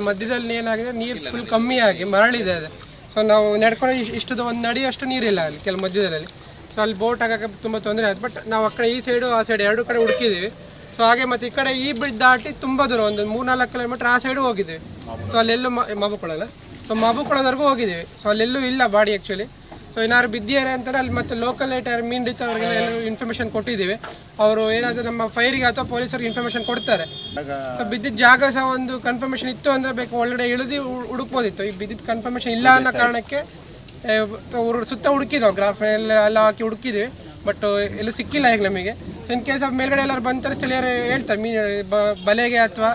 G: ಮಧ್ಯದಲ್ಲಿ ಏನಾಗಿದೆ, ನೀರು ಫುಲ್ ಕಮ್ಮಿ ಆಗಿ ಮರಳಿದೆ ಅದು. ಸೊ ನಾವು ನಡ್ಕೊಂಡು ಇಷ್ಟದ ಒಂದು ನಡಿಯಷ್ಟು ನೀರಿಲ್ಲ ಅಲ್ಲಿ ಕೆಲವು ಮಧ್ಯದಲ್ಲಿ. ಸೊ ಅಲ್ಲಿ ಬೋಟ್ ಆಗೋಕ್ಕೆ ತುಂಬ ತೊಂದರೆ ಆಯ್ತು. ಬಟ್ ನಾವು ಆ ಕಡೆ ಈ ಸೈಡು ಆ ಸೈಡ್ 2 ಕಡೆ ಹುಡುಕಿದ್ದೀವಿ. ಸೊ ಹಾಗೆ ಮತ್ತು ಈ ಕಡೆ ಈ ಬ್ರಿಡ್ಜ್ ದಾಟಿ ತುಂಬ ದೂರ ಒಂದು 3-4 ಕಿಲೋಮೀಟರ್ ಆ ಸೈಡು ಹೋಗಿದ್ದೀವಿ. ಸೊ ಅಲ್ಲೆಲ್ಲೂ ಮಬುಕೊಳಲ್ಲ. ಸೊ ಮಬುಕೊಳದವರೆಗೂ ಹೋಗಿದ್ದೀವಿ. ಸೊ ಅಲ್ಲೆಲ್ಲೂ ಇಲ್ಲ ಬಾಡಿ ಆ್ಯಕ್ಚುಲಿ. ಸೊ ಏನಾದ್ರು ಬಿದ್ದಿದ್ದಾರೆ ಅಂತಾರೆ ಅಲ್ಲಿ. ಮತ್ತು ಲೋಕಲ್ ಯಾರು ಮೀನು ಹಿಡಿತ ಅವರಿಗೆಲ್ಲ ಎಲ್ಲರೂ ಇನ್ಫಾರ್ಮೇಷನ್ ಕೊಟ್ಟಿದ್ದೀವಿ. ಅವರು ಏನಾದರೂ ನಮ್ಮ ಫೈರಿಗೆ ಅಥವಾ ಪೊಲೀಸರಿಗೆ ಇನ್ಫಾರ್ಮೇಷನ್ ಕೊಡ್ತಾರೆ. ಸೊ ಬಿದ್ದಿದ್ದ ಜಾಗ ಸಹ ಒಂದು ಕನ್ಫರ್ಮೇಷನ್ ಇತ್ತು ಅಂದರೆ ಬೇಕು ಒಳಗಡೆ ಇಳಿದು ಹುಡುಕ್ಬೋದಿತ್ತು. ಈ ಬಿದ್ದಿದ್ದ ಕನ್ಫರ್ಮೇಷನ್ ಇಲ್ಲ ಅನ್ನೋ ಕಾರಣಕ್ಕೆ ಸುತ್ತ ಹುಡುಕಿದ್ವು, ಗ್ರಾಫ್ ಎಲ್ಲ ಹಾಕಿ ಹುಡುಕಿದ್ವಿ. ಬಟ್ ಎಲ್ಲೂ ಸಿಕ್ಕಿಲ್ಲ ಈಗ ನಮಗೆ. ಇನ್ ಕೇಸ್ ಮೇಲ್ಗಡೆ ಎಲ್ಲರೂ ಬಂತಾರೆ ಸ್ಥಳೀಯರು ಹೇಳ್ತಾರೆ, ಮೀನು ಬಲೆಗೆ ಅಥವಾ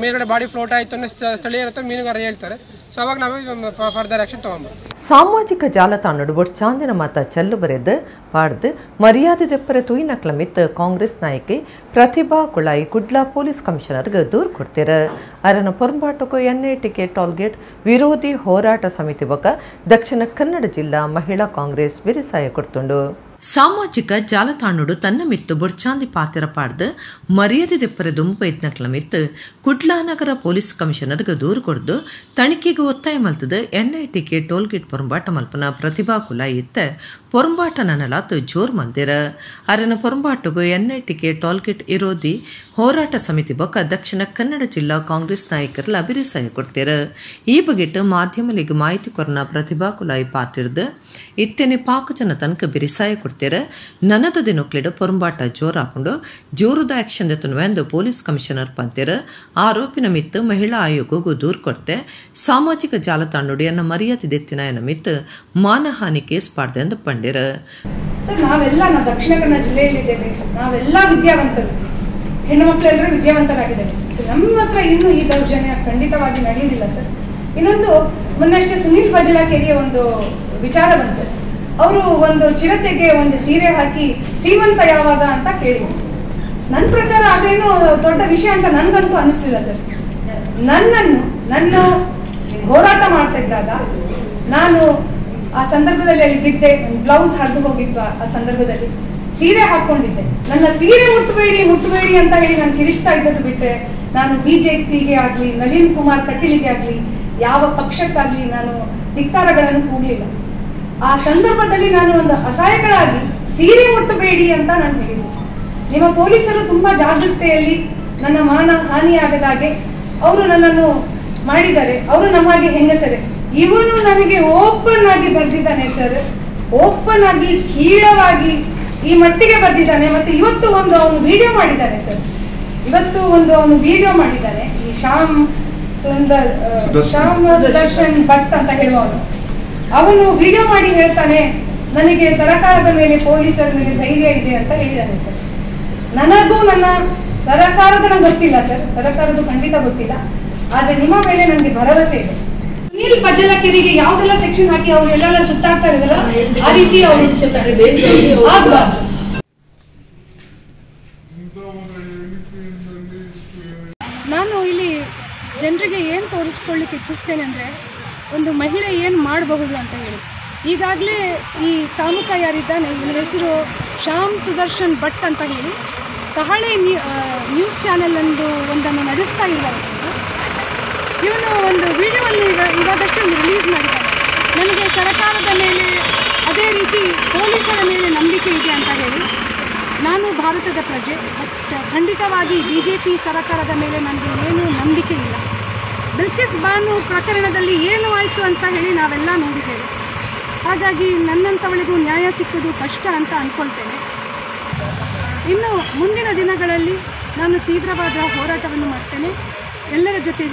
G: ಮೇಲ್ಗಡೆ ಬಾಡಿ ಫ್ಲೋಟ್ ಆಯಿತು ಅನ್ನೋ ಸ್ಥಳೀಯರ ಹತ್ರ ಮೀನುಗಾರರು ಹೇಳ್ತಾರೆ. ಸೊ ಅವಾಗ ನಾವು ಫರ್ದರ್ ಆ್ಯಕ್ಷನ್ ತೊಗೊಬೋದು.
A: ಸಾಮಾಜಿಕ ಜಾಲತಾಣ ಬೊಡ್ಚಾಂದಿನ ಮಾತ ಚೆಲ್ಲು ಬರೆದು ಪಾಡ್ದು ಮರ್ಯಾದೆ ದೆಪ್ಪರೆ ತೂಯಿನಕ್ಲ ಮಿತ್ ಕಾಂಗ್ರೆಸ್ ನಾಯಕಿ ಪ್ರತಿಭಾ ಕುಳಾಯಿ ಕುಡ್ಲಾ ಪೊಲೀಸ್ ಕಮಿಷನರ್ಗೆ ದೂರು ಕೊಡ್ತೀರ. ಅರನ ಪೊರ್ಂಬಾಟಕ್ಕೂ NATK ಟೋಲ್ಗೇಟ್ ವಿರೋಧಿ ಹೋರಾಟ ಸಮಿತಿ ಬೊಕ ದಕ್ಷಿಣ ಕನ್ನಡ ಜಿಲ್ಲಾ ಮಹಿಳಾ ಕಾಂಗ್ರೆಸ್ ವಿರಿಸಾಯ ಕೊಡ್ತುಂಡು. ಸಾಮಾಜಿಕ ಜಾಲತಾಣುಡು ತನ್ನ ಮಿತ್ತು ಬೊಡ್ಚಾಂದಿ ಪಾತಿರ ಪಾಡ್ದು ಮರ್ಯಾದೆ ದೆಪ್ಪರೆ ದುಂಪ ಇದ್ನಕ್ಲ ಮಿತ್ತು ಕುಡ್ಲಾ ನಗರ ಪೊಲೀಸ್ ಕಮಿಷನರ್ಗೆ ದೂರು ಕೊಡ್ದು ತನಿಖೆಗೆ ಒತ್ತಾಯ ಮಲ್ತದ NATK ಟೋಲ್ಗೇಟ್ ಪೊರಂಬಾಟ ಮಲ್ಪನ ಪ್ರತಿಭಾ ಕುಲಾಯಿ ಇತ್ತ ಪೊರಂಬಾಟ ನನಲಾತ್ ಜೋರ್ ಮಂದಿರ. ಅರನ ಪೊರಂಬಾಟಗೂ NATK ಟೋಲ್ಗೇಟ್ ವಿರೋಧಿ ಹೋರಾಟ ಸಮಿತಿ ಬೊಕ ದಕ್ಷಿಣ ಕನ್ನಡ ಜಿಲ್ಲಾ ಕಾಂಗ್ರೆಸ್ ನಾಯಕರಲ್ಲ ಬಿರಿಸಾಯ ಕೊಡ್ತೀರ. ಈ ಬಗೆಟ್ ಮಾಧ್ಯಮಲಿಗೆ ಮಾಹಿತಿ ಕೊರನ ಪ್ರತಿಭಾ ಕುಲಾಯಿ ಪಾತಿರ್ದು ಇತ್ತೇನೆ ಪಾಕಜನ ತನಕ ಬಿರಿಸಾಯ ಕೊಡ್ತೀರ. ನನದ ದಿನಕ್ಲಿಡ ಪೊರಂಬಾಟ ಜೋರ್ ಹಾಕೊಂಡು ಜೋರುದ ಆಕ್ಷನ್ ದೆತ್ತುನುವೆಂದು ಪೊಲೀಸ್ ಕಮಿಷನರ್ ಪಂತೀರ. ಆರೋಪಿನ ಮಿತ್ತು ಮಹಿಳಾ ಆಯೋಗಗೂ ದೂರು ಕೊಡ್ತೆ ಸಾಮಾಜಿಕ ಜಾಲತಾಣುಡಿಯನ್ನ ಮರ್ಯಾದೆ ದೆತ್ತಿನ ಎನ್ನ ಮಿತ್ತು ಮಾನಹಾನಿ ಕೇಸ್ ಪಾಡ್ದೆ ಎಂದು ಪಂಡಿರ.
B: ಸರ್ ನಾವೆಲ್ಲ ನಾವು ದಕ್ಷಿಣ ಕನ್ನಡ ಜಿಲ್ಲೆಯಲ್ಲಿದ್ದೇವೆ, ನಾವೆಲ್ಲ ವಿದ್ಯಾವಂತರು, ಹೆಣ್ಣು ಮಕ್ಕಳೆಲ್ಲರೂ ವಿದ್ಯಾವಂತರಾಗಿದ್ದಾರೆ. ಸೊ ನಮ್ಮ ಹತ್ರ ಇನ್ನೂ ಈ ದೌರ್ಜನ್ಯ ಖಂಡಿತವಾಗಿ ನಡೆಯುವುದಿಲ್ಲ ಸರ್. ಇನ್ನೊಂದು ಮೊನ್ನಷ್ಟೇ ಸುನೀಲ್ ಬಜಲಾಕೆರೆಯ ಒಂದು ವಿಚಾರ ಬಂತು. ಅವರು ಒಂದು ಚಿರತೆಗೆ ಒಂದು ಸೀರೆ ಹಾಕಿ ಸೀಮಂತ ಯಾವಾಗ ಅಂತ ಕೇಳಿದ್ರು. ನನ್ನ ಪ್ರಕಾರ ಅದೇನು ದೊಡ್ಡ ವಿಷಯ ಅಂತ ನನ್ಗಂತೂ ಅನಿಸ್ಲಿಲ್ಲ ಸರ್. ನನ್ನ ಹೋರಾಟ ಮಾಡ್ತಾ ಇದ್ದಾಗ ನಾನು ಆ ಸಂದರ್ಭದಲ್ಲಿ ಅಲ್ಲಿ ಬಿದ್ದೆ, ಬ್ಲೌಸ್ ಹರಿದು ಹೋಗಿತ್ತು. ಆ ಸಂದರ್ಭದಲ್ಲಿ ಸೀರೆ ಹಾಕೊಂಡಿದ್ದೆ. ನನ್ನ ಸೀರೆ ಮುಟ್ಟಬೇಡಿ ಅಂತ ಹೇಳಿ ನಾನು ಕಿರಿಸ್ತಾ ಇದ್ದದ್ದು ಬಿಟ್ಟರೆ ನಾನು BJPಗೆ ಆಗ್ಲಿ ನಳಿನ್ ಕುಮಾರ್ ಕಟೀಲ್ಗೆ ಆಗ್ಲಿ ಯಾವ ಪಕ್ಷಕ್ಕಾಗ್ಲಿ ನಾನು ಧಿಕ್ಕಾರಗಳನ್ನು ಕೂಗಲಿಲ್ಲ. ಆ ಸಂದರ್ಭದಲ್ಲಿ ನಾನು ಒಂದು ಅಸಹಾಯಕಳಾಗಿ ಸೀರೆ ಮುಟ್ಟಬೇಡಿ ಅಂತ ನಾನು ಹೇಳಿದ್ದೆ. ನಿಮ್ಮ ಪೊಲೀಸರು ತುಂಬಾ ಜಾಗೃತೆಯಲ್ಲಿ ನನ್ನ ಮಾನ ಹಾನಿಯಾಗದಾಗೆ ಅವರು ನನ್ನನ್ನು ಮಾಡಿದ್ದಾರೆ. ಅವರು ನಮ್ಮ ಹಾಗೆ ಹೆಂಗಸರೆ. ಇವನು ನನಗೆ ಓಪನ್ ಆಗಿ ಬರ್ದಿದ್ದಾನೆ ಸರ್, ಓಪನ್ ಆಗಿ ಕೀಳವಾಗಿ ಈ ಮಟ್ಟಿಗೆ ಬರ್ದಿದ್ದಾನೆ. ಮತ್ತೆ ಇವತ್ತು ಒಂದು ಅವನು ವಿಡಿಯೋ ಮಾಡಿದ್ದಾನೆ ಸರ್, ಅವನು ವಿಡಿಯೋ ಮಾಡಿದ್ದಾನೆ. ಈ ಶ್ಯಾಮ್ ಸುದರ್ಶನ್ ಭಟ್ ಅಂತ ಹೇಳುವವನು, ಅವನು ವಿಡಿಯೋ ಮಾಡಿ ಹೇಳ್ತಾನೆ ನನಗೆ ಸರಕಾರದ ಮೇಲೆ ಪೊಲೀಸರ ಮೇಲೆ ಧೈರ್ಯ ಇದೆ ಅಂತ ಹೇಳಿದ್ದಾನೆ ಸರ್. ನನಗೂ ನನ್ನ ಸರಕಾರದ ನಂಗೆ ಗೊತ್ತಿಲ್ಲ ಸರ್, ಸರಕಾರದ ಖಂಡಿತ ಗೊತ್ತಿಲ್ಲ. ಆದ್ರೆ ನಿಮ್ಮ ಮೇಲೆ ನನಗೆ ಭರವಸೆ ಇದೆ. ಸುನೀಲ್ ಬಜಲಕೆರೆಗೆ ಯಾವ್ದೆಲ್ಲ ಸೆಕ್ಷನ್ ಹಾಕಿ ಅವ್ರು ಎಲ್ಲೆಲ್ಲ ಸುತ್ತಾಡ್ತಾ ಇದಾರಲ್ಲ ಆ ರೀತಿ ಅವರು ನಾನು ಇಲ್ಲಿ ಜನರಿಗೆ ಏನು ತೋರಿಸ್ಕೊಳ್ಳಿಕ್ಕೆ ಇಚ್ಛಿಸ್ತೇನೆ ಅಂದರೆ ಒಂದು ಮಹಿಳೆ ಏನು ಮಾಡಬಹುದು ಅಂತ ಹೇಳಿ. ಈಗಾಗಲೇ ಈ ಕಾಮುಕ ಯಾರಿದ್ದಾನೆ ಇವನ ಹೆಸರು ಶ್ಯಾಮ್ ಸುದರ್ಶನ್ ಭಟ್ ಅಂತ ಹೇಳಿ ಕಹಳೆ ನ್ಯೂಸ್ ಚಾನೆಲ್ ಒಂದನ್ನು ನಡೆಸ್ತಾ ಇದ್ದಾರೆ. ಇವನು ಒಂದು ವಿಡಿಯೋವನ್ನು ಇವಾಗಷ್ಟೇ ರಿಲೀಸ್ ಮಾಡಿದ್ದಾನೆ. ನನಗೆ ಸರ್ಕಾರದ ಮೇಲೆ ಅದೇ ರೀತಿ ಪೊಲೀಸರ ಮೇಲೆ ನಂಬಿಕೆ ಇದೆ ಅಂತ ಹೇಳಿ. ನಾನು ಭಾರತದ ಪ್ರಜೆ, ಖಂಡಿತವಾಗಿ BJP ಸರ್ಕಾರದ ಮೇಲೆ ನನಗೆ ಏನೂ ನಂಬಿಕೆ ಇಲ್ಲ. ಬಿಲ್ಕಿಸ್ ಬಾನು ಪ್ರಕರಣದಲ್ಲಿ ಏನು ಆಯಿತು ಅಂತ ಹೇಳಿ ನಾವೆಲ್ಲ ನೋಡಿದ್ದೇವೆ. ಹಾಗಾಗಿ ನನ್ನಂಥವಳಿಗೂ ನ್ಯಾಯ ಸಿಕ್ಕೋದು ಕಷ್ಟ ಅಂತ ಅಂದ್ಕೊಳ್ತೇನೆ. ಇನ್ನು ಮುಂದಿನ ದಿನಗಳಲ್ಲಿ ನಾನು ತೀವ್ರವಾದ ಹೋರಾಟವನ್ನು ಮಾಡ್ತೇನೆ ಎಲ್ಲರ ಜೊತೆ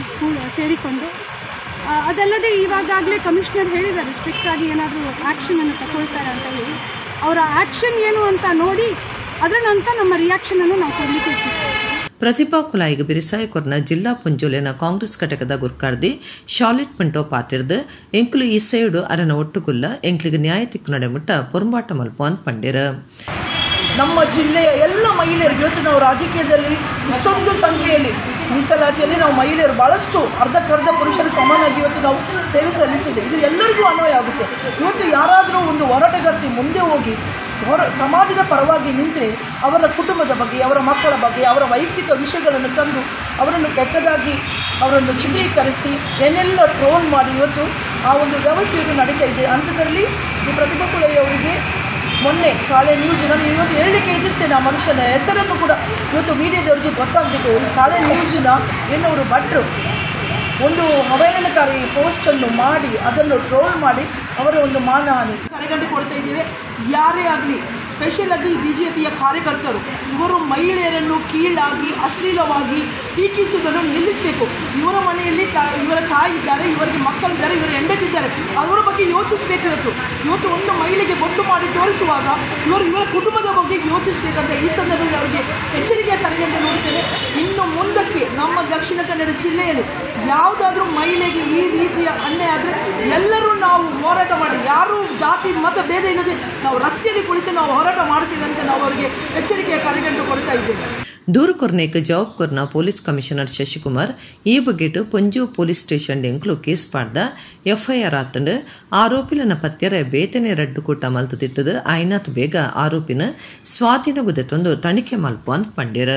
B: ಸೇರಿಕೊಂಡು. ಅದಲ್ಲದೆ ಇವಾಗಲೇ ಕಮಿಷನರ್ ಹೇಳಿದ್ದಾರೆ ಸ್ಟ್ರಿಕ್ಟಾಗಿ ಏನಾದರೂ ಆ್ಯಕ್ಷನನ್ನು ತಗೊಳ್ತಾರೆ ಅಂತ ಹೇಳಿ. ಅವರ ಆ್ಯಕ್ಷನ್ ಏನು ಅಂತ ನೋಡಿ ಅದರ ನಂತರ ನಮ್ಮ ರಿಯಾಕ್ಷನನ್ನು ನಾವು ಕೊಡಲಿಕ್ಕೆ ಇಚ್ಛಿಸ್ತೇವೆ.
A: ಪ್ರತಿಭಾ ಕುಲಾಯಿಗೆ ಬಿರಿಸಾಯ ಕೊರ್ನ ಜಿಲ್ಲಾ ಪುಂಜೋಲೆನ ಕಾಂಗ್ರೆಸ್ ಘಟಕದ ಗುರ್ಕಾರ್ದಿ ಶಾಲೆಟ್ ಪಿಂಟೋ ಪಾತಿರ್ದು ಎಂಕ್ಲು ಈ ಸೈಡು ಅರನ ಒಟ್ಟುಗುಲ್ಲ ಎಂಕ್ಲಿಗೆ ನ್ಯಾಯ ತಿಕ್ಕು ನಡೆಮುಟ್ಟ ಪೊರಂಬಾಟ ಮಲ್ಪೋನ್ ಪಂಡಿರ.
H: ನಮ್ಮ ಜಿಲ್ಲೆಯ ಎಲ್ಲ ಮಹಿಳೆಯರಿಗೆ ಇವತ್ತು ನಾವು ರಾಜಕೀಯದಲ್ಲಿ ಇಷ್ಟೊಂದು ಸಂಖ್ಯೆಯಲ್ಲಿ ಮೀಸಲಾತಿಯಲ್ಲಿ ನಾವು ಮಹಿಳೆಯರು ಭಾಳಷ್ಟು ಅರ್ಧಕ್ಕರ್ಧ ಪುರುಷರು ಸಮಾನಾಗಿ ಇವತ್ತು ನಾವು ಸೇವೆ ಸಲ್ಲಿಸಿದ್ದೇವೆ. ಇದು ಎಲ್ಲರಿಗೂ ಅನ್ವಯ ಆಗುತ್ತೆ. ಇವತ್ತು ಯಾರಾದರೂ ಒಂದು ಹೋರಾಟಗಾರ್ತಿ ಮುಂದೆ ಹೋಗಿ ಸಮಾಜದ ಪರವಾಗಿ ನಿಂತರೆ ಅವರ ಕುಟುಂಬದ ಬಗ್ಗೆ, ಅವರ ಮಕ್ಕಳ ಬಗ್ಗೆ, ಅವರ ವೈಯಕ್ತಿಕ ವಿಷಯಗಳನ್ನು ತಂದು ಅವರನ್ನು ಕೆಟ್ಟದಾಗಿ ಅವರನ್ನು ಚಿತ್ರೀಕರಿಸಿ ಏನೆಲ್ಲ ಟ್ರೋಲ್ ಮಾಡಿ ಇವತ್ತು ಆ ಒಂದು ವ್ಯವಸ್ಥೆ ಇದು ನಡೀತಾ ಇದೆ. ಅಂಥದ್ರಲ್ಲಿ ಈ ಪ್ರತಿಭಾ ಕುಲಾಯಿ ಅವರಿಗೆ ಮೊನ್ನೆ ಕಾಳೆ ನ್ಯೂಸ್, ನಾನು ಇವತ್ತು ಹೇಳಲಿಕ್ಕೆ ಇಚ್ಛಿಸ್ತೇನೆ, ಆ ಮನುಷ್ಯನ ಹೆಸರನ್ನು ಕೂಡ ಇವತ್ತು ಮೀಡಿಯಾದವರಿಗೆ ಗೊತ್ತಾಗಬೇಕು. ಈ ಕಾಳೆ ನ್ಯೂಸಿನ ಏನವರು ಭಟ್ರು ಒಂದು ಅವಹೇಳನಕಾರಿ ಪೋಸ್ಟನ್ನು ಮಾಡಿ ಅದನ್ನು ಟ್ರೋಲ್ ಮಾಡಿ ಅವರ ಒಂದು ಮಾನಹಾನಿ ಕರೆಗಂಡು ಕೊಡ್ತಾ ಇದ್ದೀವಿ. ಯಾರೇ ಆಗಲಿ, ಸ್ಪೆಷಲಾಗಿ BJPಯ ಕಾರ್ಯಕರ್ತರು ಇವರು ಮಹಿಳೆಯರನ್ನು ಕೀಳಾಗಿ ಅಶ್ಲೀಲವಾಗಿ ಟೀಕಿಸುವುದನ್ನು ನಿಲ್ಲಿಸಬೇಕು. ಇವರ ಮನೆಯಲ್ಲಿ ಇವರ ತಾಯಿ ಇದ್ದಾರೆ, ಇವರಿಗೆ ಮಕ್ಕಳಿದ್ದಾರೆ, ಇವರ ಹೆಂಡತಿದ್ದಾರೆ, ಅವರ ಬಗ್ಗೆ ಯೋಚಿಸಬೇಕು. ಇವತ್ತು ಒಂದು ಮಹಿಳೆಗೆ ಬೊಟ್ಟು ಮಾಡಿ ತೋರಿಸುವಾಗ ಇವರ ಕುಟುಂಬದ ಬಗ್ಗೆ ಯೋಚಿಸಬೇಕಂತ ಈ ಸಂದರ್ಭದಲ್ಲಿ ಅವರಿಗೆ ಎಚ್ಚರಿಕೆಯ ಕರೆಯನ್ನು ನೋಡುತ್ತೇನೆ. ಇನ್ನು ಮುಂದಕ್ಕೆ ನಮ್ಮ ದಕ್ಷಿಣ ಕನ್ನಡ ಜಿಲ್ಲೆಯಲ್ಲಿ ಯಾವುದಾದ್ರೂ ಮಹಿಳೆಗೆ ಈ ರೀತಿಯ ಅನ್ಯಾಯ ಆದರೆ ಎಲ್ಲರೂ ನಾವು ಹೋರಾಟ ಮಾಡಿ, ಯಾರು ಜಾತಿ ಮತ ಭೇದ ಇಲ್ಲದೆ ನಾವು ರಸ್ತೆಯಲ್ಲಿ ಕುಳಿತು ನಾವು ಹೋರಾಟ ಮಾಡ್ತೀವಿ ಅಂತ ನಾವು ಅವರಿಗೆ ಎಚ್ಚರಿಕೆಯ ಕರೆಯನ್ನು ಕೊಡ್ತಾ ಇದ್ದೇವೆ.
A: ದೂರು ಕೊರ್ನೇಕ್ ಜವಾಬ್ ಕೊರ್ನ ಪೊಲೀಸ್ ಕಮಿಷನರ್ ಶಶಿಕುಮಾರ್ ಈ ಬಗೆಟ್ ಪೊಂಜು ಪೊಲೀಸ್ ಸ್ಟೇಷನ್ ಎಂಕ್ಲು ಕೇಸ್ ಪಾಡ್ದ FIR ಆತಂಡ್ ಆರೋಪಿಲನ ಪತ್ಯರ ಬೇತನೆ ರಡ್ಡು ಕೂಟ ಮಲ್ತದಿತ್ತದ ಐನಾತ್ ಬೇಗ ಆರೋಪಿನ ಸ್ವಾಧೀನಗುದೆತ್ತೊಂದು ತನಿಖೆ ಮಲ್ಪುವಂತ ಪಂಡಿರ.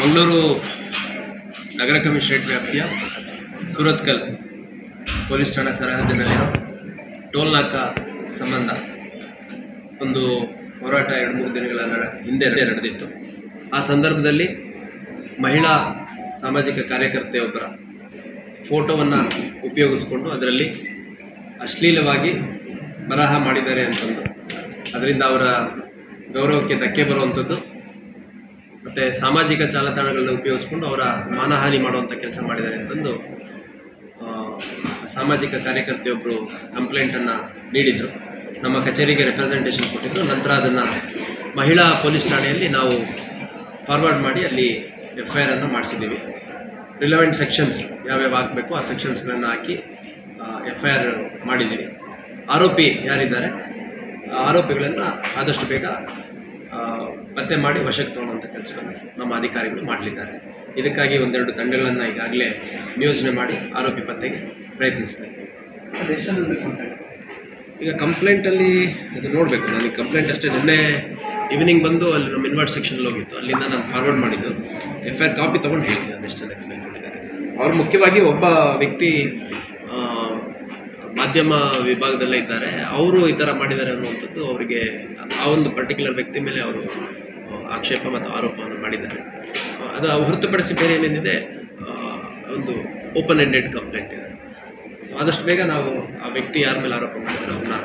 I: ಮಂಗಳೂರು ನಗರ ಕಮಿಷನರೇಟ್ ವ್ಯಾಪ್ತಿಯ ಸುರತ್ಕಲ್ ಪೊಲೀಸ್ ಠಾಣಾ ಸರಹದ್ದಿನಲ್ಲಿರೋ ಟೋಲ್ ನಾಕಾ ಸಂಬಂಧ ಒಂದು ಹೋರಾಟ 2-3 ದಿನಗಳ ಹಿಂದೆ ನಡೆದಿತ್ತು. ಆ ಸಂದರ್ಭದಲ್ಲಿ ಮಹಿಳಾ ಸಾಮಾಜಿಕ ಕಾರ್ಯಕರ್ತೆಯೊಬ್ಬರ ಫೋಟೋವನ್ನು ಉಪಯೋಗಿಸ್ಕೊಂಡು ಅದರಲ್ಲಿ ಅಶ್ಲೀಲವಾಗಿ ಬರಹ ಮಾಡಿದ್ದಾರೆ ಅಂತಂದು, ಅದರಿಂದ ಅವರ ಗೌರವಕ್ಕೆ ಧಕ್ಕೆ ಬರುವಂಥದ್ದು ಮತ್ತು ಸಾಮಾಜಿಕ ಜಾಲತಾಣಗಳನ್ನ ಉಪಯೋಗಿಸ್ಕೊಂಡು ಅವರ ಮಾನಹಾನಿ ಮಾಡುವಂಥ ಕೆಲಸ ಮಾಡಿದ್ದಾರೆ ಅಂತಂದು ಸಾಮಾಜಿಕ ಕಾರ್ಯಕರ್ತೆಯೊಬ್ಬರು ಕಂಪ್ಲೇಂಟನ್ನು ನೀಡಿದರು. ನಮ್ಮ ಕಚೇರಿಗೆ ರೆಪ್ರೆಸೆಂಟೇಷನ್ ಕೊಟ್ಟಿದ್ದರು. ನಂತರ ಅದನ್ನು ಮಹಿಳಾ ಪೊಲೀಸ್ ಠಾಣೆಯಲ್ಲಿ ನಾವು ಫಾರ್ವರ್ಡ್ ಮಾಡಿ ಅಲ್ಲಿ FIR ಅನ್ನು ಮಾಡಿಸಿದ್ದೀವಿ. ರಿಲೆವೆಂಟ್ ಸೆಕ್ಷನ್ಸ್ ಯಾವ್ಯಾವ ಹಾಕಬೇಕು ಆ ಸೆಕ್ಷನ್ಸ್ಗಳನ್ನು ಹಾಕಿ FIR ಮಾಡಿದ್ದೀವಿ. ಆರೋಪಿ ಯಾರಿದ್ದಾರೆ ಆ ಆರೋಪಿಗಳನ್ನು ಆದಷ್ಟು ಬೇಗ ಪತ್ತೆ ಮಾಡಿ ವಶಕ್ಕೆ ತಗೊಳ್ಳುವಂಥ ಕೆಲಸವನ್ನು ನಮ್ಮ ಅಧಿಕಾರಿಗಳು ಮಾಡಲಿದ್ದಾರೆ. ಇದಕ್ಕಾಗಿ 1-2 ತಂಡಗಳನ್ನು ಈಗಾಗಲೇ ನಿಯೋಜನೆ ಮಾಡಿ ಆರೋಪಿ ಪತ್ತೆಗೆ ಪ್ರಯತ್ನಿಸ್ತಾರೆ. ಈಗ ಕಂಪ್ಲೇಂಟಲ್ಲಿ ಅದು ನೋಡಬೇಕು. ನನಗೆ ಕಂಪ್ಲೇಂಟ್ ಅಷ್ಟೇ ನಿನ್ನೆ ಈವ್ನಿಂಗ್ ಬಂದು ಅಲ್ಲಿ ನಮ್ಮ ಇನ್ವರ್ಟ್ ಸೆಕ್ಷನಲ್ಲಿ ಹೋಗಿತ್ತು, ಅಲ್ಲಿಂದ ನಾನು ಫಾರ್ವರ್ಡ್ ಮಾಡಿದ್ದು. FIR ಕಾಪಿ ತೊಗೊಂಡು ಹೇಳ್ತೀನಿ ನಾನು ಎಷ್ಟು ಜನಕ್ಕೆ ಕೊಟ್ಟಿದ್ದಾರೆ. ಅವ್ರು ಮುಖ್ಯವಾಗಿ ಒಬ್ಬ ವ್ಯಕ್ತಿ ಮಾಧ್ಯಮ ವಿಭಾಗದಲ್ಲೇ ಇದ್ದಾರೆ, ಅವರು ಈ ಥರ ಮಾಡಿದ್ದಾರೆ ಅನ್ನುವಂಥದ್ದು ಅವರಿಗೆ ಆ ಒಂದು ಪರ್ಟಿಕ್ಯುಲರ್ ವ್ಯಕ್ತಿ ಮೇಲೆ ಅವರು ಆಕ್ಷೇಪ ಮತ್ತು ಆರೋಪವನ್ನು ಮಾಡಿದ್ದಾರೆ. ಅದು ಹೊರತುಪಡಿಸಿ ಬೇರೆ ಏನೇನಿದೆ ಒಂದು ಓಪನ್ ಎಂಡೆಡ್ ಕಂಪ್ಲೇಂಟ್ ಇದೆ. ಸೊ ಆದಷ್ಟು ಬೇಗ ನಾವು ಆ ವ್ಯಕ್ತಿ ಯಾರ ಮೇಲೆ ಆರೋಪ ಮಾಡಿದ್ರೆ ಅವ್ರನ್ನ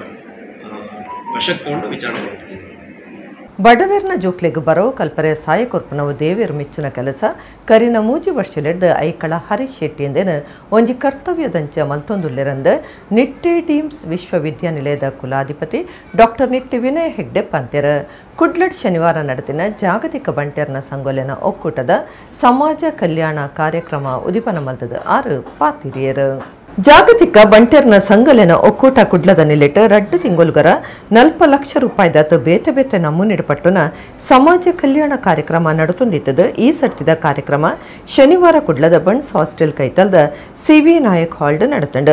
I: ವಶಕ್ಕೆ ತಗೊಂಡು ವಿಚಾರಣೆ ನಡೆಸ್ತೀವಿ.
A: ಬಡವೇರ್ನ ಜೋಕ್ಲೆಗ್ ಬರೋ ಕಲ್ಪರೆ ಸಾಯಕೊರ್ಪನವು ದೇವೇರು ಮೆಚ್ಚುನ ಕೆಲಸ ಕರಿನ ಮೂಜಿ ವರ್ಷಲೆಡ್ದು ಐಕಳ ಹರೀಶ್ ಶೆಟ್ಟಿ ಎಂದೇನು ಒಂಜಿ ಕರ್ತವ್ಯದಂಚ ಮಲ್ತೊಂದುಲ್ಲೆರಂದು ನಿಟ್ಟೆ ಡೀಮ್ಸ್ ವಿಶ್ವವಿದ್ಯಾನಿಲಯದ ಕುಲಾಧಿಪತಿ ಡಾಕ್ಟರ್ ನಿಟ್ಟೆ ವಿನಯ್ ಹೆಗ್ಡೆ ಪಂತ್ಯರ ಕುಡ್ಲಡ್ ಶನಿವಾರ ನಡೆದಿನ ಜಾಗತಿಕ ಬಂಟೆರ್ನ ಸಂಗೊಲೆನ ಒಕ್ಕೂಟದ ಸಮಾಜ ಕಲ್ಯಾಣ ಕಾರ್ಯಕ್ರಮ ಉದಿಪನ ಮಲ್ತದ 6 ಪಾತಿರಿಯರು. ಜಾಗತಿಕ ಬಂಟೆರ್ನ ಸಂಗಲೆನ ಒಕ್ಕೂಟ ಕುಡ್ಲದ ನಿಲೆಟ್ 2 ತಿಂಗೊಲ್ಗರ 40 ಲಕ್ಷ ರೂಪಾಯಿದಾತ ಬೇತೆ ಬೇತೆ ನಮೂನಿಡಪಟ್ಟುನ ಸಮಾಜ ಕಲ್ಯಾಣ ಕಾರ್ಯಕ್ರಮ ನಡುತ್ತೊಂದಿತ್ತದ. ಈ ಸಟ್ಟಿದ ಕಾರ್ಯಕ್ರಮ ಶನಿವಾರ ಕುಡ್ಲದ ಬಣ್ಸ್ ಹಾಸ್ಟೆಲ್ ಕೈತಲ್ದ CV ನಾಯಕ್ ಹಾಲ್ಡ್ ನಡತಂಡ.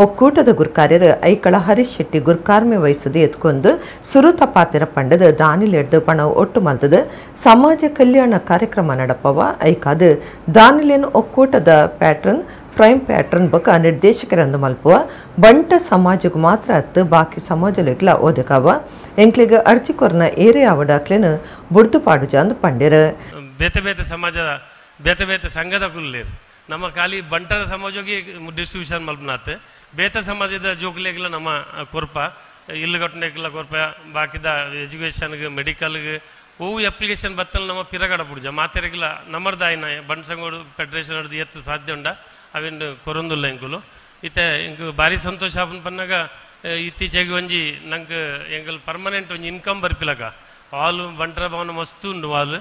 A: ಒಕ್ಕೂಟದ ಗುರ್ಕಾರ್ಯರು ಐಕಳ ಹರೀಶ್ ಶೆಟ್ಟಿ ಗುರ್ಕಾರ್ಮೆ ವಹಿಸದೆ ಎತ್ಕೊಂಡು ಸುರುತ ಪಾತಿರ ಪಂಡದ ದಾನಿಲೆಡ್ದು ಪಣ ಒಟ್ಟು ಮಲ್ತದ ಸಮಾಜ ಕಲ್ಯಾಣ ಕಾರ್ಯಕ್ರಮ ನಡಪವ ಐಕಾದ ದಾನಿಲೇನ್ ಒಕ್ಕೂಟದ ಪ್ಯಾಟ್ರನ್ ಪ್ರೈಮ್ ಪ್ಯಾಟ್ರನ್ ಬಕ ನಿರ್ದೇಶಕರಂದು ಮಲ್ಪುವ ಬಂಟ ಸಮಾಜಗೂ ಮಾತ್ರ ಹತ್ತು ಬಾಕಿ ಸಮಾಜಲೆಗ್ಲ ಓದಕಾವ ಎಂಕ್ಲಿಗೆ ಅರ್ಜಿಕೊರ್ನ ಏರೆ ಅವಡಾಕ್ಲೆನು ಬುಡ್ದು ಜಾಂದ್ ಪಂಡಿರ.
J: ಬೇತೆ ಬೇತೆ ಸಮಾಜದ ಬೇತೆ ಬೇತೆ ಸಂಘದ ಕುಲ್ಲೇರು ನಮ್ಮ ಖಾಲಿ ಬಂಟರ ಸಮಾಜಕ್ಕೆ ಡಿಸ್ಟ್ರಿಬ್ಯೂಷನ್ ಮಲ್ಪನಾತ್ ಬೇತೆ ಸಮಾಜದ ಜೋಕ್ಲೆಗ್ಲ ನಮ್ಮ ಕೊರ್ಪ ಇಲ್ಲುಗಟ್ಟನೆಗ್ಲ ಕೊರ್ಪ ಬಾಕಿದ ಎಜುಕೇಷನ್ಗೆ ಮೆಡಿಕಲ್ಗೆ ಹೂವು ಅಪ್ಲಿಕೇಶನ್ ಬತ್ತಲ್ಲಿ ನಮ್ಮ ಪಿರಗಡ ಪುಡ್ಜ ಮಾತೆರೆಗ್ಲ ನಮ್ಮರ್ದ ಆಯ್ನ ಬಂಟ್ ಸಂಗೋಡು ಫೆಡರೇಷನ್ ಹಿಡ್ದು ಎತ್ತು ಸಾಧ್ಯ ಉಂಡ ಅವೇನು ಕೊರೊಂದುಲ್ಲ ಎಂಕುಲು ಇತ್ತೆ ಎಂಕು ಭಾರಿ ಸಂತೋಷ ಆಪನ್ ಪನ್ನಾಗ ಇತ್ತೀಚೆಗೆ ಒಂಜಿ ನಂಗೆ ಎಂಕಲ್ ಪರ್ಮನೆಂಟ್ ಒಂಜಿ ಇನ್ಕಮ್ ಬರ್ಪಿಲಕ ಹಾಲು ಬಂಟರ ಭವನ ಮಸ್ತು ಉಂಡು ಹಾಲು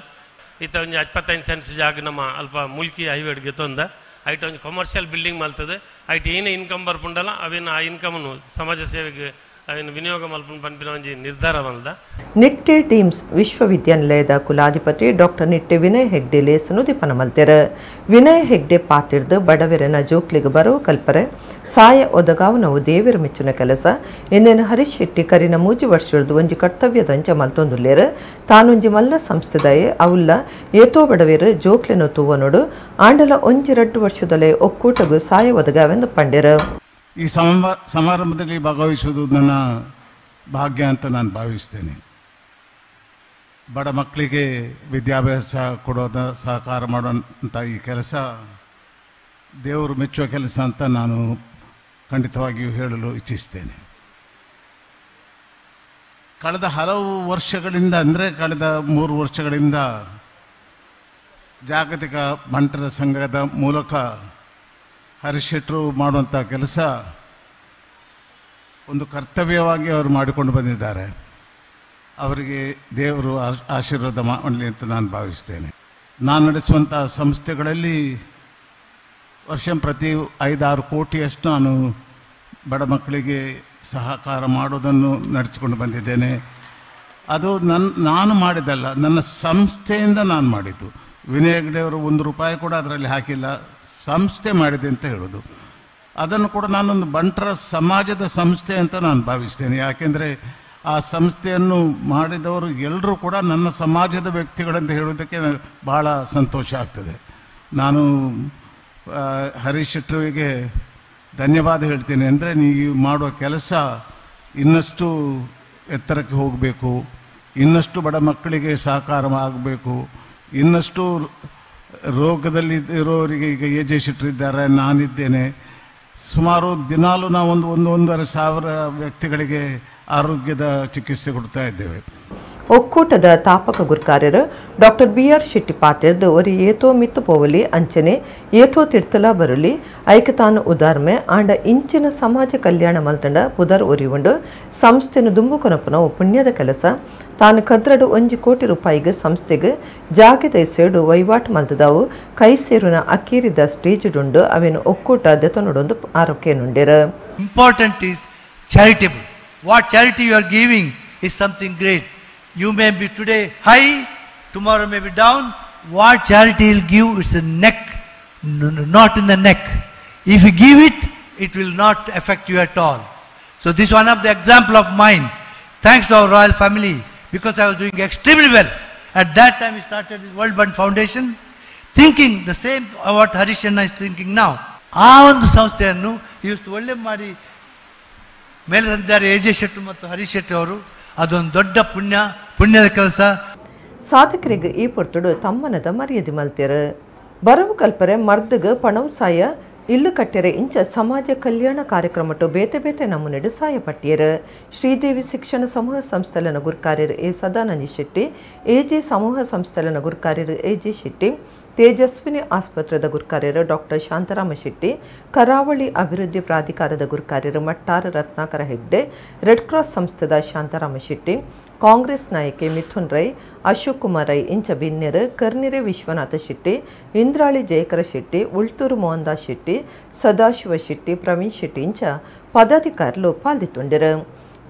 J: ಇತ್ತ ಒಂಜಿ 25 ಸೆಂಟ್ಸ್ ಜಾಗ ನಮ್ಮ ಅಲ್ಪ ಮುಲ್ಕಿ ಹೈವೇಡ್ಗೆ ತೊಂದ ಐಟ್ ಒಂದು ಕಮರ್ಷಿಯಲ್ ಬಿಲ್ಡಿಂಗ್ ಮಲ್ತದೆ ಐಟ್ ಏನೇ ಇನ್ಕಮ್ ಬರ್ಪುಂಡಲ್ಲ ಅವೇನು ಆ ಇನ್ಕಮ್ನು ಸಮಾಜ ಸೇವೆಗೆ ಅವೇನು ವಿನಿಯೋಗ ಮಲ್ಪುಂಡು ಪನ್ಪಿನ ಒಂಜಿ ನಿರ್ಧಾರ ಬಂದ.
A: ನಿಟ್ಟೆ ಡೀಮ್ಸ್ ವಿಶ್ವವಿದ್ಯಾನಿಲಯದ ಕುಲಾಧಿಪತಿ ಡಾಕ್ಟರ್ ನಿಟ್ಟೆ ವಿನಯ್ ಹೆಗ್ಡೆ ಲೇಸನು ದಿಪನ ಮಲ್ತೆರ. ವಿನಯ್ ಹೆಗ್ಡೆ ಪಾತಿರ್ದು ಬಡವೆರನ ಜೋಕ್ಲಿಗೆ ಬರೋ ಕಲ್ಪರೆ ಸಾಯ ಒದಗಾವನವು ದೇವೇರು ಮೆಚ್ಚುನ ಕೆಲಸ ಎಂದೇನು ಹರೀಶ್ ಶೆಟ್ಟಿ ಕರಿನ ಮೂಜಿ ವರ್ಷದ್ದು ಒಂಜಿ ಕರ್ತವ್ಯದಂಚ ಮಲ್ತೊಂದುಲ್ಲೇರು ತಾನೊಂಜಿ ಮಲ್ಲ ಸಂಸ್ಥೆದಾಯೆ ಅವುಲ್ಲ ಏತೋ ಬಡವೇರು ಜೋಕ್ಲೆನು ತೂವನೋಡು ಆಂಡಲ ಒಂಜಿ 2 ವರ್ಷದಲ್ಲೇ ಒಕ್ಕೂಟಗೂ ಸಾಯ ಒದಗಾವೆಂದು ಪಂಡಿರ.
K: ಈ ಸಮಾರಂಭದಲ್ಲಿ ಭಾಗವಹಿಸುವುದು ನನ್ನ ಭಾಗ್ಯ ಅಂತ ನಾನು ಭಾವಿಸ್ತೇನೆ. ಬಡ ಮಕ್ಕಳಿಗೆ ವಿದ್ಯಾಭ್ಯಾಸ ಕೊಡೋದ ಸಹಕಾರ ಮಾಡೋಂಥ ಈ ಕೆಲಸ ದೇವರು ಮೆಚ್ಚುವ ಕೆಲಸ ಅಂತ ನಾನು ಖಂಡಿತವಾಗಿಯೂ ಹೇಳಲು ಇಚ್ಛಿಸ್ತೇನೆ. ಕಳೆದ ಹಲವು ವರ್ಷಗಳಿಂದ ಅಂದರೆ ಕಳೆದ 3 ವರ್ಷಗಳಿಂದ ಜಾಗತಿಕ ಬಂಟರ ಸಂಘದ ಮೂಲಕ ಹರಿಶೆಟ್ಟರು ಮಾಡುವಂಥ ಕೆಲಸ ಒಂದು ಕರ್ತವ್ಯವಾಗಿ ಅವರು ಮಾಡಿಕೊಂಡು ಬಂದಿದ್ದಾರೆ. ಅವರಿಗೆ ದೇವರು ಆಶೀರ್ವಾದ ಮಾಡಲಿ ಅಂತ ನಾನು ಭಾವಿಸ್ತೇನೆ. ನಾನು ನಡೆಸುವಂಥ ಸಂಸ್ಥೆಗಳಲ್ಲಿ ಪ್ರತಿ 5-6 ಕೋಟಿಯಷ್ಟು ನಾನು ಬಡ ಮಕ್ಕಳಿಗೆ ಸಹಕಾರ ಮಾಡೋದನ್ನು ನಡೆಸಿಕೊಂಡು ಬಂದಿದ್ದೇನೆ. ಅದು ನಾನು ಮಾಡಿದ್ದಲ್ಲ, ನನ್ನ ಸಂಸ್ಥೆಯಿಂದ ನಾನು ಮಾಡಿದ್ದು. ವಿನಯ್ ಹೆಗ್ಡೆ ಅವರು 1 ರೂಪಾಯಿ ಕೂಡ ಅದರಲ್ಲಿ ಹಾಕಿಲ್ಲ, ಸಂಸ್ಥೆ ಮಾಡಿದೆ ಅಂತ ಹೇಳೋದು. ಅದನ್ನು ಕೂಡ ನಾನೊಂದು ಬಂಟರ ಸಮಾಜದ ಸಂಸ್ಥೆ ಅಂತ ನಾನು ಭಾವಿಸ್ತೇನೆ. ಯಾಕೆಂದರೆ ಆ ಸಂಸ್ಥೆಯನ್ನು ಮಾಡಿದವರು ಎಲ್ಲರೂ ಕೂಡ ನನ್ನ ಸಮಾಜದ ವ್ಯಕ್ತಿಗಳಂತ ಹೇಳೋದಕ್ಕೆ ಭಾಳ ಸಂತೋಷ ಆಗ್ತದೆ. ನಾನು ಹರೀಶ್ ಶೆಟ್ಟರಿಗೆ ಧನ್ಯವಾದ ಹೇಳ್ತೇನೆ. ಅಂದರೆ ನೀವು ಮಾಡುವ ಕೆಲಸ ಇನ್ನಷ್ಟು ಎತ್ತರಕ್ಕೆ ಹೋಗಬೇಕು, ಇನ್ನಷ್ಟು ಬಡ ಮಕ್ಕಳಿಗೆ ಸಹಕಾರ ಆಗಬೇಕು, ಇನ್ನಷ್ಟು ರೋಗದಲ್ಲಿ ಇರೋರಿಗೆ, ಈಗ ಎ.ಜೆ. ಶೆಟ್ಟರಿದ್ದಾರೆ, ನಾನಿದ್ದೇನೆ, ಸುಮಾರು ದಿನಾಲೂ ನಾವು 1,500 ವ್ಯಕ್ತಿಗಳಿಗೆ ಆರೋಗ್ಯದ ಚಿಕಿತ್ಸೆ ಕೊಡ್ತಾ ಇದ್ದೇವೆ.
A: ಒಕ್ಕೂಟದ ತಾಪಕ ಗುರುಕಾರ್ಯರು ಡಾಕ್ಟರ್ ಬಿ.ಆರ್. ಶೆಟ್ಟಿ ಪಾತ್ರದ ಒರಿ ಏತೋ ಮಿತ್ತು ಪೋವಲಿ ಅಂಚನೆ ಏತೋ ತಿರ್ತಲ ಬರುಲಿ ಐಕತಾನು ಉದಾರ್ಮೆ ಆಂಡ ಇಂಚಿನ ಸಮಾಜ ಕಲ್ಯಾಣ ಮಲ್ತಂಡ ಪುದರ್ ಒರಿಯುಂಡು ಸಂಸ್ಥೆನು ದುಂಬುಕೊನಪುನ ಪುಣ್ಯದ ಕೆಲಸ ತಾನು ಕದ್ರಡು 1 ಕೋಟಿ ರೂಪಾಯಿಗೆ ಸಂಸ್ಥೆಗೆ ಜಾಗದ ಸೇಡು ವಹಿವಾಟು ಮಲ್ತದಾವು ಕೈ ಸೇರುನ ಅಕ್ಕೇರಿದ ಸ್ಟೇಜುಡುಂಡು ಅವೇನು ಒಕ್ಕೂಟ ದೆತನೊಡೊಂದು ಆರೋಗ್ಯ ನುಂಡೆರ.
L: Important is charitable. What charity you are giving is something great. You may be today high, tomorrow may be down. What charity will give is a neck, not in the neck. If you give it, it will not affect you at all. So this is one of the example of mine. Thanks to our royal family, because I was doing extremely well. At that time we started this World Bund Foundation, thinking the same what Harish Anna is thinking now. ಆ ಒಂದು ಸಂಸ್ಥೆಯನ್ನು ಇವತ್ತು ಒಳ್ಳೆ ಮಾಡಿ ಮೇಲೆ ತಂದಿದ್ದಾರೆ AJ. ಶೆಟ್ಟರು ಮತ್ತು ಹರೀಶ್ ಶೆಟ್ಟಿ ಅವರು. ಅದೊಂದು ದೊಡ್ಡ ಪುಣ್ಯದ ಕೆಲಸ.
A: ಸಾಧಕರಿಗೆ ಈ ಪೊರ್ತುಡು ತಮ್ಮನದ ಮರ್ಯಾದೆ ಮಲ್ತೇರು. ಬರವು ಕಲ್ಪರೆ ಮರ್ದಗ ಪಣವು ಸಾಯ ಇಲ್ಲು ಕಟ್ಟೆರೆ ಇಂಚ ಸಮಾಜ ಕಲ್ಯಾಣ ಕಾರ್ಯಕ್ರಮಟ್ಟು ಬೇತೆ ನಮೂನೆಡು ಸಾಯ ಪಟ್ಟಿಯರು. ಶ್ರೀದೇವಿ ಶಿಕ್ಷಣ ಸಮೂಹ ಸಂಸ್ಥೆಲನ ಗುರುಕಾರ್ಯರು ಎ. ಸದಾನಂದ ಶೆಟ್ಟಿ, ಎ.ಜೆ. ಸಮೂಹ ಸಂಸ್ಥೆಲನ ಗುರುಕಾರ್ಯರು ಎ.ಜೆ. ಶೆಟ್ಟಿ, ತೇಜಸ್ವಿನಿ ಆಸ್ಪತ್ರೆದ ಗುರುಕಾರ್ಯರು ಡಾಕ್ಟರ್ ಶಾಂತರಾಮ ಶೆಟ್ಟಿ, ಕರಾವಳಿ ಅಭಿವೃದ್ಧಿ ಪ್ರಾಧಿಕಾರದ ಗುರುಕಾರ್ಯರು ಮಟ್ಟಾರ ರತ್ನಾಕರ ಹೆಗ್ಡೆ, ರೆಡ್ ಕ್ರಾಸ್ ಸಂಸ್ಥೆದ ಶಾಂತರಾಮ ಶೆಟ್ಟಿ, ಕಾಂಗ್ರೆಸ್ ನಾಯಕಿ ಮಿಥುನ್ ರೈ, ಅಶೋಕ್ ಕುಮಾರ್ ರೈ ಇಂಚ ಬಿನ್ನೆರು, ಕರ್ನಿರೆ ವಿಶ್ವನಾಥ ಶೆಟ್ಟಿ, ಇಂದ್ರಾಳಿ ಜಯಕರ ಶೆಟ್ಟಿ, ಉಳ್ತೂರು ಮೋಹನ್ದಾಸ್ ಶೆಟ್ಟಿ, ಸದಾಶಿವ ಶೆಟ್ಟಿ, ಪ್ರವೀಣ್ ಶೆಟ್ಟಿ ಇಂಚ ಪದಾಧಿಕಾರಿಗಳು ಪಾಲ್ದಿತ್ತುಂಡರು.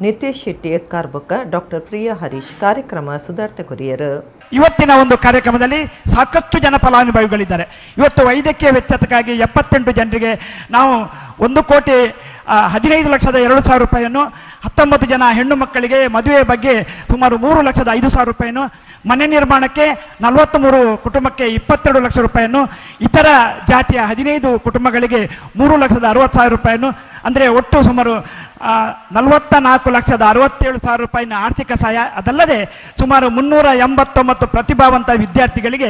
A: ನಿತೇಶ್ ಶೆಟ್ಟಿ ಎತ್ಕಾರ್ಬೊಕ್ಕ, ಡಾಕ್ಟರ್ ಪ್ರಿಯಾ ಹರೀಶ್ ಕಾರ್ಯಕ್ರಮ ಸುಧಾರ್ತೆ ಕೊರಿಯರು.
M: ಇವತ್ತಿನ ಒಂದು ಕಾರ್ಯಕ್ರಮದಲ್ಲಿ ಸಾಕಷ್ಟು ಜನ ಫಲಾನುಭವಿಗಳಿದ್ದಾರೆ. ಇವತ್ತು ವೈದ್ಯಕೀಯ ವೆಚ್ಚಕ್ಕಾಗಿ 78 ಜನರಿಗೆ ನಾವು 1,15,02,000 ರೂಪಾಯಿಯನ್ನು, 19 ಜನ ಹೆಣ್ಣು ಮಕ್ಕಳಿಗೆ ಮದುವೆ ಬಗ್ಗೆ ಸುಮಾರು 3,05,000 ರೂಪಾಯಿಯನ್ನು, ಮನೆ ನಿರ್ಮಾಣಕ್ಕೆ 43 ಕುಟುಂಬಕ್ಕೆ 22 ಲಕ್ಷ ರೂಪಾಯಿಯನ್ನು, ಇತರ ಜಾತಿಯ 15 ಕುಟುಂಬಗಳಿಗೆ 3,60,000 ರೂಪಾಯಿಯನ್ನು, ಅಂದರೆ ಒಟ್ಟು ಸುಮಾರು 44,67,000 ರೂಪಾಯಿನ ಆರ್ಥಿಕ ಸಹಾಯ. ಅದಲ್ಲದೆ ಸುಮಾರು 389 ಪ್ರತಿಭಾವಂತ ವಿದ್ಯಾರ್ಥಿಗಳಿಗೆ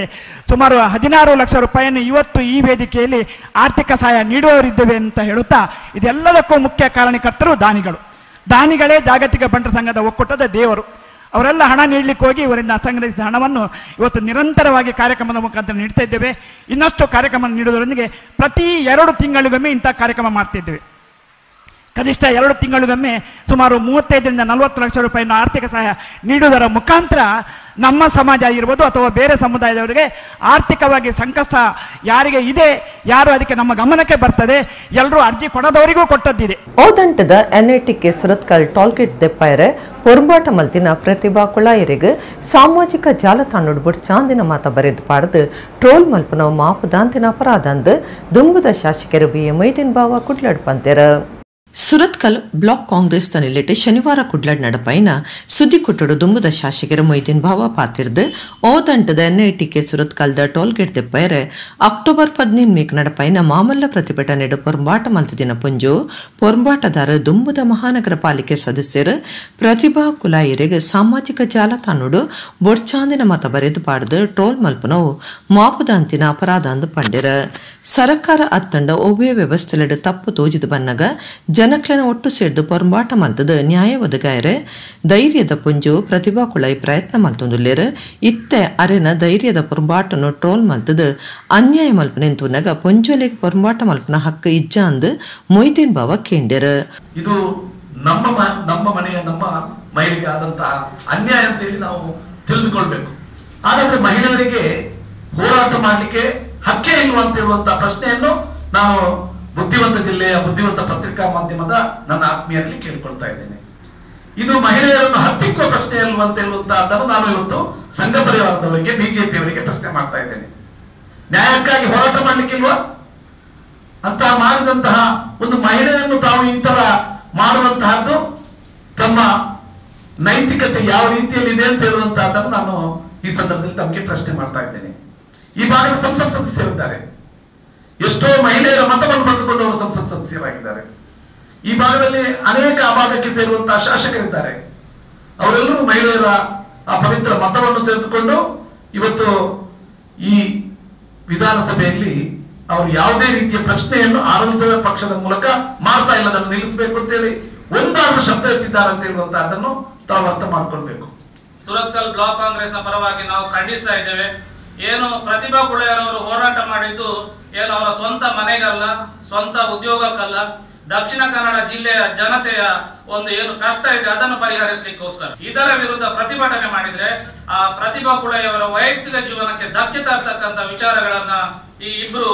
M: ಸುಮಾರು 16 ಲಕ್ಷ ರೂಪಾಯಿಯನ್ನು ಇವತ್ತು ಈ ವೇದಿಕೆಯಲ್ಲಿ ಆರ್ಥಿಕ ಸಹಾಯ ನೀಡುವವರಿದ್ದೇವೆ ಅಂತ ಹೇಳುತ್ತಾ, ಇದೆಲ್ಲದಕ್ಕೂ ಮುಖ್ಯ ಕಾರಣಕರ್ತರು ದಾನಿಗಳೇ ಜಾಗತಿಕ ಬಂಟರ ಸಂಘದ ಒಕ್ಕೂಟದ ದೇವರು. ಅವರೆಲ್ಲ ಹಣ ನೀಡಲಿಕ್ಕೆ ಹೋಗಿ ಇವರಿಂದ ಸಂಗ್ರಹಿಸಿದ ಹಣವನ್ನು ಇವತ್ತು ನಿರಂತರವಾಗಿ ಕಾರ್ಯಕ್ರಮದ ಮುಖಾಂತರ ನೀಡ್ತಾ ಇದ್ದೇವೆ. ಇನ್ನಷ್ಟು ಕಾರ್ಯಕ್ರಮ ನೀಡುವುದರೊಂದಿಗೆ ಪ್ರತಿ 2 ತಿಂಗಳಿಗೊಮ್ಮೆ ಇಂಥ ಕಾರ್ಯಕ್ರಮ ಮಾಡ್ತಿದ್ದೇವೆ. ಕನಿಷ್ಠ 2 ತಿಂಗಳಿಗೊಮ್ಮೆ ಸುಮಾರು 35ರಿಂದ 40 ಲಕ್ಷ ರೂಪಾಯಿನ ಆರ್ಥಿಕ ಸಹಾಯ ನೀಡುವುದರ ಮುಖಾಂತರ ನಮ್ಮ ಸಮಾಜ ಇರ್ಬೋದು ಅಥವಾ ಬೇರೆ ಸಮುದಾಯದವರಿಗೆ ಆರ್ಥಿಕವಾಗಿ ಸಂಕಷ್ಟ ಯಾರಿಗೆ ಇದೆ, ಯಾರು ಅದಕ್ಕೆ ನಮ್ಮ ಗಮನಕ್ಕೆ ಬರ್ತದೆ, ಎಲ್ಲರೂ ಅರ್ಜಿ ಕೊಡದವರಿಗೂ ಕೊಟ್ಟದ್ದಿದೆ.
A: ಓದಂಟದ NITK ಸುರತ್ಕಲ್ ಟೋಲ್ಗೇಟ್ ದೆಪ್ಪಾಯರೆ ಪೊರ್ಬಾಟ ಮಲ್ತಿನ ಪ್ರತಿಭಾ ಕುಳಾಯರಿಗೆ ಸಾಮಾಜಿಕ ಜಾಲತಾಣಡು ಬುಡ್ ಚಾಂದಿನ ಮಾತ ಬರೆದು ಪಾಡ್ದು ಟ್ರೋಲ್ ಮಲ್ಪನ ಮಾಪುದಾಂತಿನ ಅಪರಾಧಂದು ದುಂಬುದ ಶಾಸಕರು ಬಿ.ಎ. ಮೊಯ್ದೀನ್ ಬಾವ ಕುಡ್ಲಾಡ್ ಪಂತೆರ. ಸುರತ್ಕಲ್ ಬ್ಲಾಕ್ ಕಾಂಗ್ರೆಸ್ ತನಿಲೆಟ್ ಶನಿವಾರ ಕುಡ್ಲಾಡ್ ನಡಪೈನ ಸುದ್ದಿ ಕೊಟ್ಟಡು ದುಂಬುದ ಶಾಸಕರ ಮೊಯ್ದೀನ್ ಭಾವ ಪಾತಿರ್ದು ಓದಂಟದ NITK ಸುರತ್ಕಲ್ದ ಟೋಲ್ಗೇಟ್ ದೆಪ್ಪೈರೆ ಅಕ್ಟೋಬರ್ 15 ಮೇಕ್ ನಡಪೈನ ಮಾಮಲ್ಲ ಪ್ರತಿಭಟನೆಡು ಪೊರ್ಬಾಟ ಮಲ್ತಿದಿನ ಪುಂಜು ಪೊರ್ಬಾಟದಾರ ದುಂಬುದ ಮಹಾನಗರ ಪಾಲಿಕೆ ಸದಸ್ಯರು ಪ್ರತಿಭಾ ಕುಲಾಯಿರಿಗೆ ಸಾಮಾಜಿಕ ಜಾಲತಾಣಡು ಬೊಡ್ಚಾಂದಿನ ಮತ ಬರೆದು ಪಾಡ್ದು ಟ್ರೋಲ್ ಮಲ್ಪನವು ಮಾಪುದಾಂತಿನ ಅಪರಾಧ ಅಂದು ಪಂಡಿರ. ಸರ್ಕಾರ ಅತ್ತಂಡ ಒವ್ವೇ ವ್ಯವಸ್ಥೆಲೆಡು ತಪ್ಪು ತೋಜಿದು ಬನ್ನಗ ಜನಕ್ಲೆನ ಒಟ್ಟು ಸೇರ್ದು ಪೊರಂಬಾಟ ಮಲ್ತದ ನ್ಯಾಯ ಒದಗಾಯರೆ ಧೈರ್ಯದ ಪುಂಜು ಪ್ರತಿಭಾ ಕುಳೈ ಪ್ರಯತ್ನ ಮಲ್ತೊಂದುಲ್ಲೇರು ಇತ್ತೆ ಅರೆನ ಧೈರ್ಯದ ಪೊರಂಬಾಟನು ಟ್ರೋಲ್ ಮಲ್ತದ ಅನ್ಯಾಯ ಮಲ್ಪನೆಂತುನಗ ಪೊಂಜೊಲೆಗೆ ಪೊರಂಬಾಟ ಮಲ್ಪನ ಹಕ್ಕ ಇಜ್ಜ ಅಂದು ಮೊಯ್ದೀನ್ ಬಾವ ಕೇಂದ್ಯರು.
N: ಇದು ನಮ್ಮ ಮನೆಯ ನಮ್ಮ ಮಹಿಳೆಗೆ ಆದಂತಹ ಅನ್ಯಾಯ ಅಂತೇಳಿ ನಾವು ತಿಳಿದುಕೊಳ್ಬೇಕು. ಹಾಗಾದ್ರೆ ಮಹಿಳೆಯರಿಗೆ ಹೋರಾಟ ಮಾಡಲಿಕ್ಕೆ ಹಕ್ಕೇ ಇಲ್ವಾ ಅಂತ ಹೇಳುವಂತಹ ಪ್ರಶ್ನೆಯನ್ನು ನಾನು ಬುದ್ಧಿವಂತ ಜಿಲ್ಲೆಯ ಬುದ್ಧಿವಂತ ಪತ್ರಿಕಾ ಮಾಧ್ಯಮದ ನನ್ನ ಆತ್ಮೀಯರಲ್ಲಿ ಕೇಳಿಕೊಳ್ತಾ ಇದ್ದೇನೆ. ಇದು ಮಹಿಳೆಯರನ್ನು ಹತ್ತಿಕ್ಕುವ ಪ್ರಶ್ನೆ ಅಲ್ವಾ ಅಂತ ಹೇಳುವಂತಹದ್ದನ್ನು ನಾನು ಇವತ್ತು ಸಂಘ ಪರಿವಾರದವರಿಗೆ ಬಿಜೆಪಿಯವರಿಗೆ ಪ್ರಶ್ನೆ ಮಾಡ್ತಾ ಇದ್ದೇನೆ. ನ್ಯಾಯಕ್ಕಾಗಿ ಹೋರಾಟ ಮಾಡ್ಲಿಕ್ಕಿಲ್ವಾ ಅಂತ ಮಾಡಿದಂತಹ ಒಂದು ಮಹಿಳೆಯನ್ನು ತಾವು ಈ ತರ ಮಾಡುವಂತಹದ್ದು ತಮ್ಮ ನೈತಿಕತೆ ಯಾವ ರೀತಿಯಲ್ಲಿ ಇದೆ ಅಂತ ಹೇಳುವಂತಹದ್ದನ್ನು ನಾನು ಈ ಸಂದರ್ಭದಲ್ಲಿ ತಮಗೆ ಪ್ರಶ್ನೆ ಮಾಡ್ತಾ ಇದ್ದೇನೆ. ಈ ಭಾಗದ ಸಂಸತ್ ಸದಸ್ಯರಿದ್ದಾರೆ, ಎಷ್ಟೋ ಮಹಿಳೆಯರ ಮತವನ್ನು ಪಡೆದುಕೊಂಡು ಅವರು ಸಂಸತ್ ಸದಸ್ಯರಾಗಿದ್ದಾರೆ. ಈ ಭಾಗದಲ್ಲಿ ಅನೇಕ ಆ ಭಾಗಕ್ಕೆ ಸೇರುವಂತಹ ಶಾಸಕರಿದ್ದಾರೆ. ಅವರೆಲ್ಲರೂ ಮಹಿಳೆಯರ ಆ ಪವಿತ್ರ ಮತವನ್ನು ತೆಗೆದುಕೊಂಡು ಇವತ್ತು ಈ ವಿಧಾನಸಭೆಯಲ್ಲಿ ಅವರು ಯಾವುದೇ ರೀತಿಯ ಪ್ರಶ್ನೆಯನ್ನು ಆಡಳಿತ ಪಕ್ಷದ ಮೂಲಕ ಮಾಡ್ತಾ ಇಲ್ಲ, ಅದನ್ನು ನಿಲ್ಲಿಸಬೇಕು ಅಂತೇಳಿ ಒಂದಾದ್ರೂ ಶಬ್ದ ಎತ್ತಿದ್ದಾರೆ ಅಂತ ಹೇಳುವಂತಹದ್ದನ್ನು ತಾವು ಅರ್ಥ ಮಾಡ್ಕೊಳ್ಬೇಕು.
O: ಸುರತ್ಕಲ್ ಬ್ಲಾಕ್ ಕಾಂಗ್ರೆಸ್ನ ಪರವಾಗಿ ನಾವು ಖಂಡಿಸ್ತಾ ಇದ್ದೇವೆ. ಏನು ಪ್ರತಿಭಾ ಕುಳೆಯರವರು ಹೋರಾಟ ಮಾಡಿದ್ದು ಏನು ಅವರ ಸ್ವಂತ ಮನೆಗಲ್ಲ, ಸ್ವಂತ ಉದ್ಯೋಗಕ್ಕಲ್ಲ, ದಕ್ಷಿಣ ಕನ್ನಡ ಜಿಲ್ಲೆಯ ಜನತೆಯ ಒಂದು ಏನು ಕಷ್ಟ ಇದೆ ಅದನ್ನು ಪರಿಹರಿಸಲಿಕ್ಕೋಸ್ಕರ. ಇದರ ವಿರುದ್ಧ ಪ್ರತಿಭಟನೆ ಮಾಡಿದ್ರೆ ಆ ಪ್ರತಿಭಾ ಕುಳೆಯವರ ವೈಯಕ್ತಿಕ ಜೀವನಕ್ಕೆ ಧಕ್ಕೆ ತರ್ತಕ್ಕಂಥ ವಿಚಾರಗಳನ್ನ ಈ ಇಬ್ರು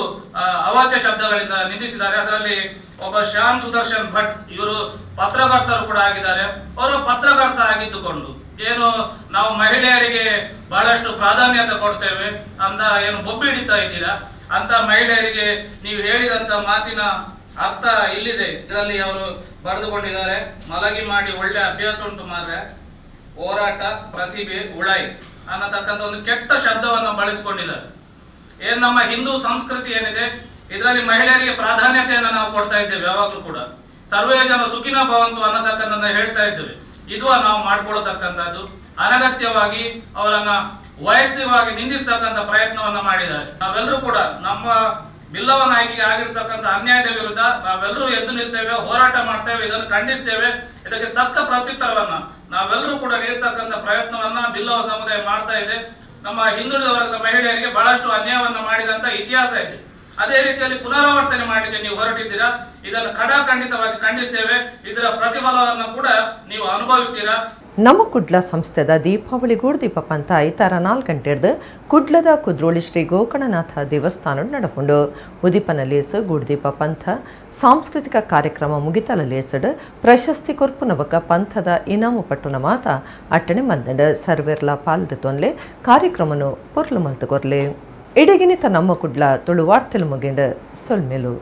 O: ಅವಾಚ್ಯ ಶಬ್ದಗಳಿಂದ ನಿಂದಿಸಿದ್ದಾರೆ. ಅದರಲ್ಲಿ ಒಬ್ಬ ಶ್ಯಾಮ್ ಸುದರ್ಶನ್ ಭಟ್, ಇವರು ಪತ್ರಕರ್ತರು ಕೂಡ ಆಗಿದ್ದಾರೆ. ಅವರು ಪತ್ರಕರ್ತ ಆಗಿದ್ದುಕೊಂಡು ಏನು ನಾವು ಮಹಿಳೆಯರಿಗೆ ಬಹಳಷ್ಟು ಪ್ರಾಧಾನ್ಯತೆ ಕೊಡ್ತೇವೆ ಅಂತ ಏನು ಬೊಬ್ಬಿ ಹಿಡಿತಾ ಇದ್ದೀರಾ ಅಂತ ಮಹಿಳೆಯರಿಗೆ ನೀವು ಹೇಳಿದಂತ ಮಾತಿನ ಅರ್ಥ ಇಲ್ಲಿದೆ. ಇದರಲ್ಲಿ ಅವರು ಬರೆದುಕೊಂಡಿದ್ದಾರೆ, ಮಲಗಿ ಮಾಡಿ ಒಳ್ಳೆ ಅಭ್ಯಾಸ ಉಂಟು ಮಾರ್ರೆ, ಹೋರಾಟ ಪ್ರತಿಭೆ ಉಳೈ ಅನ್ನತಕ್ಕಂಥ ಒಂದು ಕೆಟ್ಟ ಶಬ್ದವನ್ನು ಬಳಸಿಕೊಂಡಿದ್ದಾರೆ. ಏನ್ ನಮ್ಮ ಹಿಂದೂ ಸಂಸ್ಕೃತಿ ಏನಿದೆ ಇದರಲ್ಲಿ ಮಹಿಳೆಯರಿಗೆ ಪ್ರಾಧಾನ್ಯತೆಯನ್ನು ನಾವು ಕೊಡ್ತಾ ಇದ್ದೇವೆ. ಯಾವಾಗ್ಲೂ ಕೂಡ ಸರ್ವೇ ಜನ ಸುಖಿನ ಭವಂತು ಅನ್ನತಕ್ಕಂಥ ಹೇಳ್ತಾ ಇದ್ದೇವೆ. ಇದು ನಾವು ಮಾಡ್ಕೊಳ್ಳತಕ್ಕಂಥದ್ದು. ಅನಗತ್ಯವಾಗಿ ಅವರನ್ನ ವೈಯಕ್ತಿಕವಾಗಿ ನಿಂದಿಸ್ತಕ್ಕಂಥ ಪ್ರಯತ್ನವನ್ನ ಮಾಡಿದ್ದಾರೆ. ನಾವೆಲ್ಲರೂ ಕೂಡ ನಮ್ಮ ಬಿಲ್ಲವ ನಾಯಕಿಗೆ ಆಗಿರ್ತಕ್ಕಂಥ ಅನ್ಯಾಯದ ವಿರುದ್ಧ ನಾವೆಲ್ಲರೂ ಎದ್ದು ನಿಲ್ತೇವೆ, ಹೋರಾಟ ಮಾಡ್ತೇವೆ, ಇದನ್ನು ಖಂಡಿಸ್ತೇವೆ. ಇದಕ್ಕೆ ತಕ್ಕ ಪ್ರತ್ಯುತ್ತರವನ್ನ ನಾವೆಲ್ಲರೂ ಕೂಡ ನೀಡತಕ್ಕಂಥ ಪ್ರಯತ್ನವನ್ನ ಬಿಲ್ಲವ ಸಮುದಾಯ ಮಾಡ್ತಾ ಇದೆ. ನಮ್ಮ ಹಿಂದುಳಿದ ವರ್ಗದ ಮಹಿಳೆಯರಿಗೆ ಬಹಳಷ್ಟು ಅನ್ಯಾಯವನ್ನ ಮಾಡಿದಂತ ಇತಿಹಾಸ ಇದೆ. ಅದೇ ರೀತಿಯಲ್ಲಿ ಪುನರಾವರ್ತನೆ ಮಾಡಲಿಕ್ಕೆ ನೀವು ಹೊರಟಿದ್ದೀರಾ. ಇದನ್ನು ಖಂಡಿತವಾಗಿ ಖಂಡಿಸ್ತೇವೆ. ಇದರ ಪ್ರತಿಫಲವನ್ನು ಕೂಡ ನೀವು ಅನುಭವಿಸ್ತೀರಾ.
A: ನಮ್ಮ ಕುಡ್ಲ ಸಂಸ್ಥೆದ ದೀಪಾವಳಿ ಗೂಡ್ದೀಪ ಪಂಥ ಐತಾರ 4 ಗಂಟೆರ್ದು ಕುಡ್ಲದ ಕುದ್ರೋಳಿ ಶ್ರೀ ಗೋಕರ್ಣನಾಥ ದೇವಸ್ಥಾನ ನಡಪುಂಡು. ಉದಿಪನ ಲೇಸು ಗೂಡ್ದೀಪ ಪಂಥ ಸಾಂಸ್ಕೃತಿಕ ಕಾರ್ಯಕ್ರಮ ಮುಗಿತಲ ಲೇಸಡ್ ಪ್ರಶಸ್ತಿ ಕೊರ್ಪುನ ಬಕ ಪಂಥದ ಇನಾಮು ಪಟ್ಟುನ ಮಾತ ಅಟ್ಟಣೆ ಮಂದಡ್ ಸರ್ವೇರ್ಲ ಪಾಲ್ದು ತೊನ್ಲೆ ಕಾರ್ಯಕ್ರಮನು ಪೊರ್ಲು ಮಲ್ತು ಕೊರ್ಲೆ. ಇಡಗಿನಿತ ನಮ್ಮ ಕುಡ್ಲ ತುಳು ವಾರ್ತೆಲು ಮುಗಿಂಡು ಸೊಲ್ಮೆಲು.